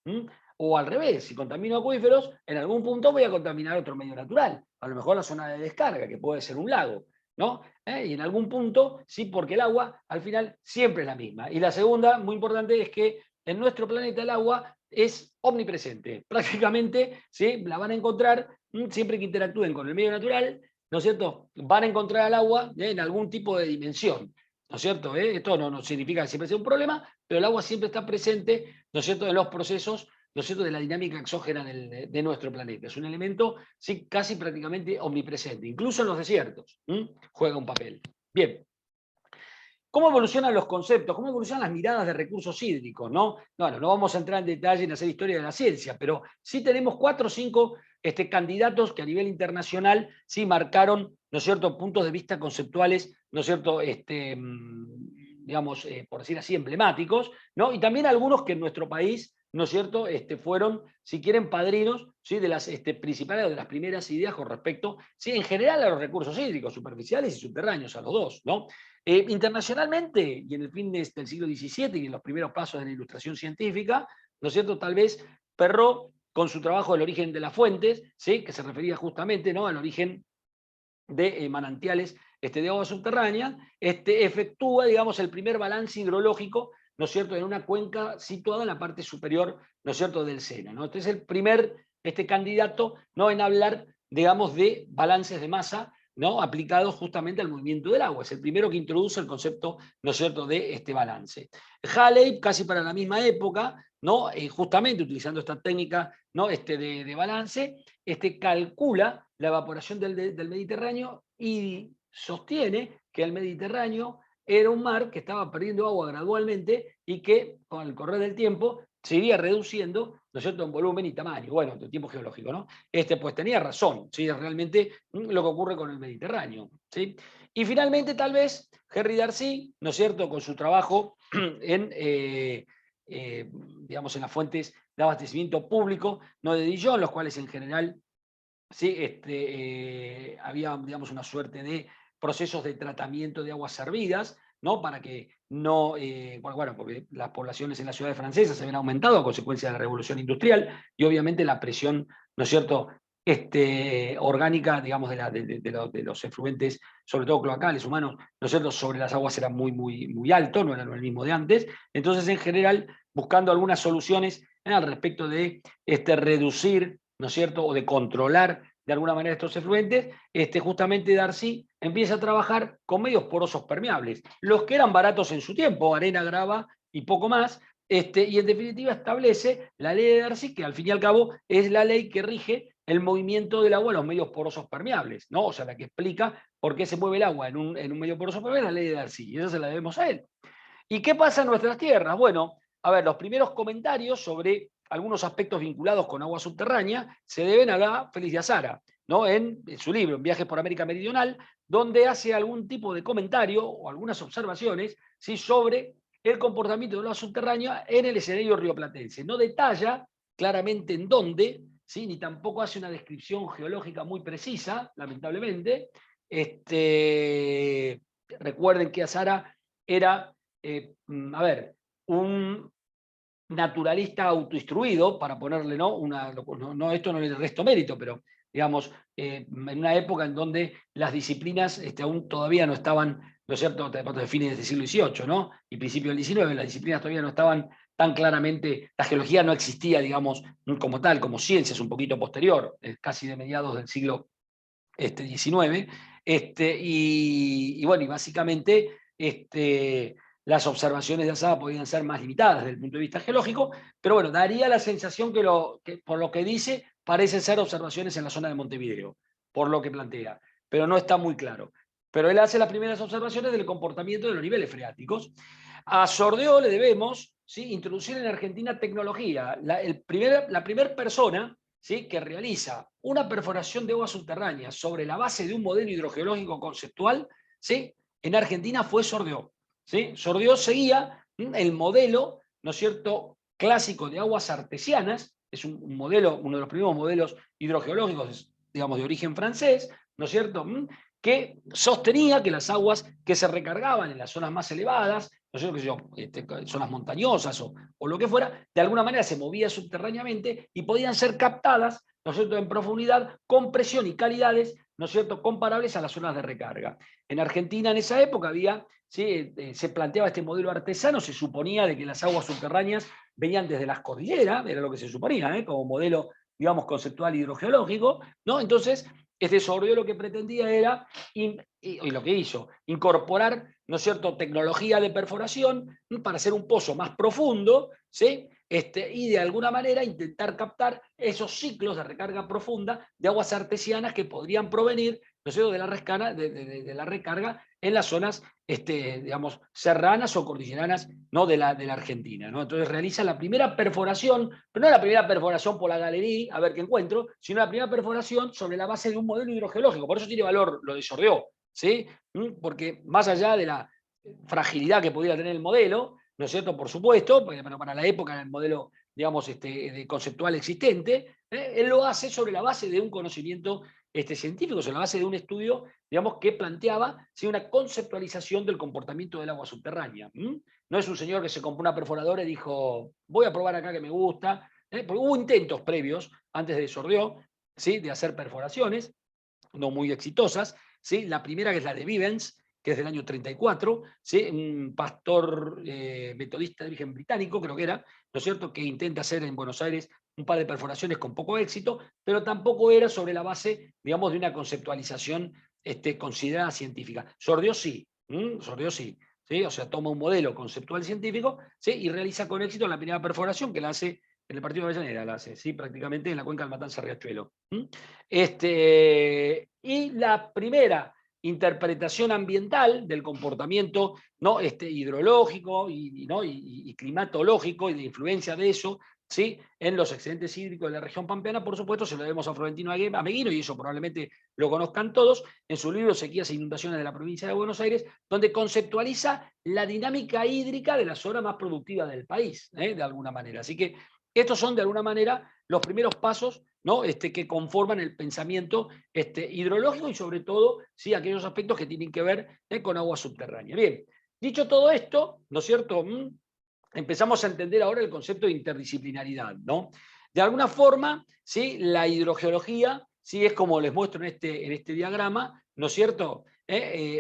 O al revés, si contamino acuíferos, en algún punto voy a contaminar otro medio natural, a lo mejor la zona de descarga, que puede ser un lago. ¿no? Y en algún punto, sí, porque el agua al final siempre es la misma. Y la segunda, muy importante, es que en nuestro planeta el agua es omnipresente. Prácticamente, ¿sí? La van a encontrar siempre que interactúen con el medio natural, ¿no es cierto? Van a encontrar al agua en algún tipo de dimensión, ¿no es cierto? Esto no significa que siempre sea un problema, pero el agua siempre está presente, ¿no es cierto?, en los procesos, ¿no es cierto?, de la dinámica exógena de nuestro planeta. Es un elemento, sí, casi prácticamente omnipresente. Incluso en los desiertos juega un papel. Bien. ¿Cómo evolucionan los conceptos? ¿Cómo evolucionan las miradas de recursos hídricos? ¿No? Bueno, no vamos a entrar en detalle en hacer historia de la ciencia, pero sí tenemos 4 o 5 candidatos que a nivel internacional sí marcaron, ¿no es cierto?, puntos de vista conceptuales, ¿no es cierto?, digamos, por decir así, emblemáticos, ¿no? Y también algunos que en nuestro país, ¿no es cierto?, fueron, si quieren, padrinos, ¿sí?, de las principales o de las primeras ideas con respecto, sí, en general a los recursos hídricos, superficiales y subterráneos, a los dos, ¿no? Internacionalmente, y en el fin del siglo XVII y en los primeros pasos de la ilustración científica, ¿no es cierto?, tal vez Perrault, con su trabajo El origen de las fuentes, ¿sí?, que se refería justamente, ¿no?, al origen de manantiales de agua subterránea, efectúa, digamos, el primer balance hidrológico, ¿no es cierto?, en una cuenca situada en la parte superior, ¿no es cierto?, del Sena, ¿no? Este es el primer candidato, ¿no?, en hablar, digamos, de balances de masa, ¿no?, aplicados justamente al movimiento del agua. Es el primero que introduce el concepto, ¿no es cierto?, de este balance. Halley, casi para la misma época, ¿no?, justamente utilizando esta técnica, ¿no?, de balance, calcula la evaporación del Mediterráneo y sostiene que el Mediterráneo era un mar que estaba perdiendo agua gradualmente y que con el correr del tiempo se iría reduciendo, ¿no es cierto?, en volumen y tamaño, bueno, del tiempo geológico, ¿no? Pues tenía razón, ¿sí?, es realmente lo que ocurre con el Mediterráneo, ¿sí? Y finalmente, tal vez, Henry Darcy, ¿no es cierto?, con su trabajo en, digamos, en las fuentes de abastecimiento público, ¿no?, de Dijon, los cuales en general, sí, había, digamos, una suerte de procesos de tratamiento de aguas servidas, ¿no?, para que no, bueno, porque las poblaciones en las ciudades francesas se habían aumentado a consecuencia de la revolución industrial y obviamente la presión, ¿no es cierto?, orgánica, digamos, de los efluentes, sobre todo cloacales, humanos, ¿no es cierto?, sobre las aguas era muy alto, no era el mismo de antes. Entonces, en general, buscando algunas soluciones al respecto de reducir, ¿no es cierto?, o de controlar de alguna manera estos efluentes, justamente Darcy empieza a trabajar con medios porosos permeables, los que eran baratos en su tiempo, arena, grava y poco más, y en definitiva establece la ley de Darcy, que al fin y al cabo es la ley que rige el movimiento del agua en los medios porosos permeables, ¿no? O sea, la que explica por qué se mueve el agua en un medio poroso permeable es la ley de Darcy, y esa se la debemos a él. ¿Y qué pasa en nuestras tierras? Bueno, a ver, los primeros comentarios sobre algunos aspectos vinculados con agua subterránea se deben a Félix de Azara, ¿no?, en su libro, en Viajes por América Meridional, donde hace algún tipo de comentario o algunas observaciones, ¿sí?, sobre el comportamiento del agua subterránea en el escenario rioplatense. No detalla claramente en dónde, ¿sí?, ni tampoco hace una descripción geológica muy precisa, lamentablemente. Recuerden que Azara era, a ver, un naturalista autoinstruido, para ponerle, ¿no?, esto no le resto mérito, pero digamos, en una época en donde las disciplinas aún todavía no estaban, ¿no es cierto?, de fines del siglo XVIII, ¿no?, y principio del XIX, las disciplinas todavía no estaban tan claramente, la geología no existía, digamos, como tal, como ciencia, es un poquito posterior, casi de mediados del siglo XIX, y bueno, y básicamente, las observaciones de Azara podían ser más limitadas desde el punto de vista geológico, pero bueno, daría la sensación que por lo que dice, parecen ser observaciones en la zona de Montevideo, por lo que plantea, pero no está muy claro. Pero él hace las primeras observaciones del comportamiento de los niveles freáticos. A Sordeo le debemos, ¿sí?, introducir en Argentina tecnología. La primera persona, ¿sí?, que realiza una perforación de agua subterránea sobre la base de un modelo hidrogeológico conceptual, ¿sí?, en Argentina fue Sordeo. ¿Sí? Sordeo seguía el modelo, ¿no es cierto?, clásico de aguas artesianas, es un modelo, uno de los primeros modelos hidrogeológicos, digamos, de origen francés, ¿no es cierto?, que sostenía que las aguas que se recargaban en las zonas más elevadas, ¿no es cierto?, zonas montañosas o lo que fuera, de alguna manera se movía subterráneamente y podían ser captadas, ¿no es cierto?, en profundidad con presión y calidades, ¿no es cierto?, comparables a las zonas de recarga. En Argentina en esa época había, ¿sí?, se planteaba este modelo artesano, se suponía de que las aguas subterráneas venían desde las cordilleras, era lo que se suponía, como modelo, digamos, conceptual hidrogeológico, ¿no? Entonces, este Sordió lo que pretendía era, y lo que hizo, incorporar, ¿no es cierto?, tecnología de perforación para hacer un pozo más profundo, ¿sí?, y de alguna manera intentar captar esos ciclos de recarga profunda de aguas artesianas que podrían provenir, ¿no es cierto?, de la recarga en las zonas, digamos, serranas o cordilleranas, ¿no?, de la Argentina, ¿no? Entonces realiza la primera perforación, pero no la primera perforación por la galería, a ver qué encuentro, sino la primera perforación sobre la base de un modelo hidrogeológico. Por eso tiene valor lo de Sordió, ¿sí? Porque más allá de la fragilidad que pudiera tener el modelo, ¿no es cierto?, por supuesto, pero para la época en el modelo, digamos, de conceptual existente, él lo hace sobre la base de un conocimiento científico, sobre la base de un estudio, digamos, que planteaba, ¿sí?, una conceptualización del comportamiento del agua subterránea. No es un señor que se compró una perforadora y dijo, voy a probar acá que me gusta, porque hubo intentos previos, antes de Sordió, ¿sí?, de hacer perforaciones, no muy exitosas, ¿sí? La primera, que es la de Vivens, que es del año 34, ¿sí?, un pastor metodista de origen británico, creo que era, ¿no es cierto?, que intenta hacer en Buenos Aires un par de perforaciones con poco éxito, pero tampoco era sobre la base, digamos, de una conceptualización considerada científica. Sordió sí, Sordió sí, ¿sí? O sea, toma un modelo conceptual científico, ¿sí?, y realiza con éxito la primera perforación, que la hace en el partido de Avellaneda, la hace, ¿sí?, prácticamente en la cuenca del Matanza-Riachuelo. Y la primera interpretación ambiental del comportamiento, ¿no?, hidrológico y climatológico y de influencia de eso, ¿sí?, en los excedentes hídricos de la región pampeana, por supuesto, se lo debemos a Florentino Ameguino, y eso probablemente lo conozcan todos, en su libro Sequías e inundaciones de la provincia de Buenos Aires, donde conceptualiza la dinámica hídrica de la zona más productiva del país, de alguna manera. Así que estos son, de alguna manera, los primeros pasos, ¿no?, que conforman el pensamiento hidrológico y, sobre todo, ¿sí?, aquellos aspectos que tienen que ver con agua subterránea. Bien, dicho todo esto, ¿no es cierto?, empezamos a entender ahora el concepto de interdisciplinaridad, ¿no? De alguna forma, ¿sí?, la hidrogeología, ¿sí?, es como les muestro en este diagrama, ¿no es cierto?,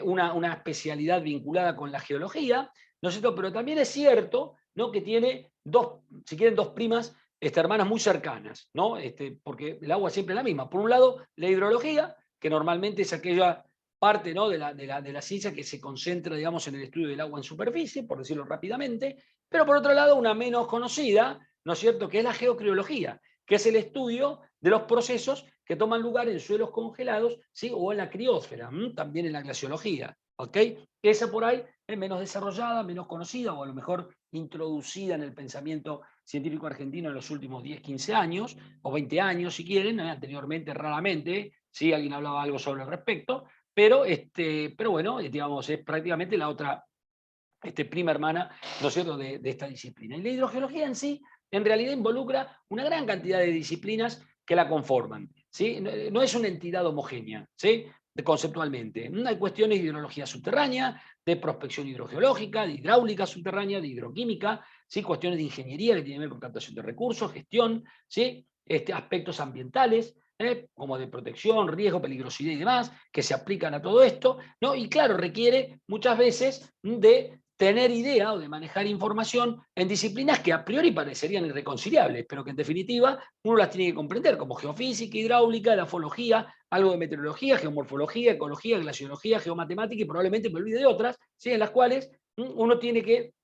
una especialidad vinculada con la geología, ¿no es cierto?, pero también es cierto, ¿no?, que tiene dos, si quieren, dos primas hermanas muy cercanas, ¿no? Porque el agua siempre es la misma. Por un lado, la hidrología, que normalmente es aquella parte, ¿no?, de la ciencia que se concentra, digamos, en el estudio del agua en superficie, por decirlo rápidamente, pero por otro lado, una menos conocida, ¿no es cierto?, que es la geocriología, que es el estudio de los procesos que toman lugar en suelos congelados, ¿sí?, o en la criósfera, también en la glaciología, ¿ok? Esa por ahí es menos desarrollada, menos conocida, o a lo mejor introducida en el pensamiento científico argentino en los últimos 10, 15 años, o 20 años si quieren, anteriormente raramente, ¿sí?, alguien hablaba algo sobre el respecto, pero bueno, digamos, es prácticamente la otra prima hermana, ¿no es cierto?, de esta disciplina. Y la hidrogeología en sí, en realidad, involucra una gran cantidad de disciplinas que la conforman, ¿sí? No es una entidad homogénea, ¿sí?, conceptualmente. Hay cuestiones de hidrología subterránea, de prospección hidrogeológica, de hidráulica subterránea, de hidroquímica, ¿sí?, cuestiones de ingeniería que tienen que ver con captación de recursos, gestión, ¿sí?, aspectos ambientales, como de protección, riesgo, peligrosidad y demás, que se aplican a todo esto, ¿no? Y claro, requiere muchas veces de tener idea o de manejar información en disciplinas que a priori parecerían irreconciliables, pero que en definitiva uno las tiene que comprender, como geofísica, hidráulica, grafología, algo de meteorología, geomorfología, ecología, glaciología, geomatemática, y probablemente me olvide de otras, ¿sí?, en las cuales uno tiene que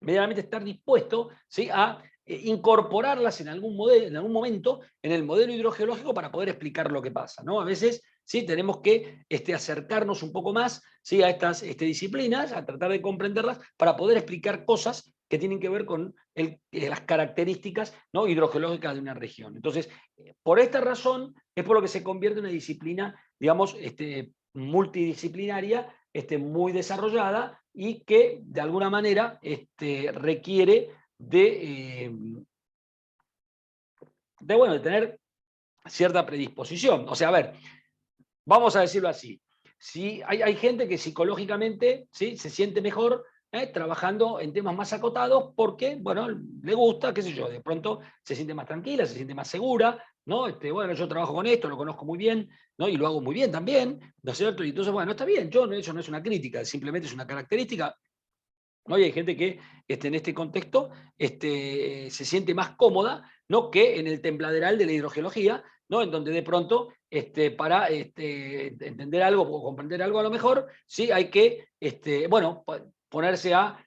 medianamente estar dispuesto, ¿sí?, a incorporarlas en algún modelo, en algún momento en el modelo hidrogeológico para poder explicar lo que pasa, ¿no? A veces, ¿sí?, tenemos que acercarnos un poco más, ¿sí?, a estas disciplinas, a tratar de comprenderlas para poder explicar cosas que tienen que ver con las características, ¿no?, hidrogeológicas de una región. Entonces, por esta razón es por lo que se convierte en una disciplina, digamos, multidisciplinaria, muy desarrollada, y que de alguna manera requiere de tener cierta predisposición. O sea, a ver, vamos a decirlo así. Si hay gente que psicológicamente, ¿sí?, se siente mejor trabajando en temas más acotados porque, bueno, le gusta, qué sé yo, de pronto se siente más tranquila, se siente más segura, ¿no? Bueno, yo trabajo con esto, lo conozco muy bien, ¿no? Y lo hago muy bien también, ¿no es cierto? Y entonces, bueno, está bien, eso no es una crítica, simplemente es una característica. ¿No? Y hay gente que en este contexto se siente más cómoda, ¿no? Que en el tembladeral de la hidrogeología, ¿no? En donde de pronto, para entender algo o comprender algo a lo mejor, sí hay que bueno, ponerse a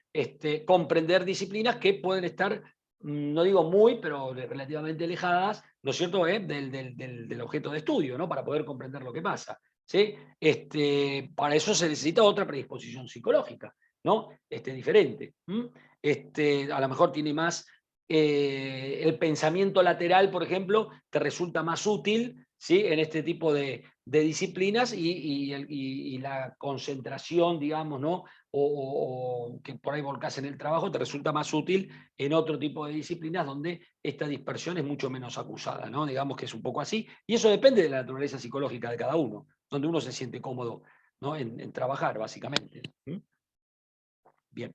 comprender disciplinas que pueden estar, no digo muy, pero relativamente alejadas, ¿no es cierto?, del objeto de estudio, ¿no? Para poder comprender lo que pasa. ¿Sí? Para eso se necesita otra predisposición psicológica, ¿no? Diferente. A lo mejor tiene más el pensamiento lateral, por ejemplo, te resulta más útil, ¿sí? En este tipo de disciplinas y la concentración, digamos, ¿no? O que por ahí volcás en el trabajo, te resulta más útil en otro tipo de disciplinas donde esta dispersión es mucho menos acusada, ¿no? Digamos que es un poco así. Y eso depende de la naturaleza psicológica de cada uno, donde uno se siente cómodo, ¿no? en trabajar, básicamente. Bien.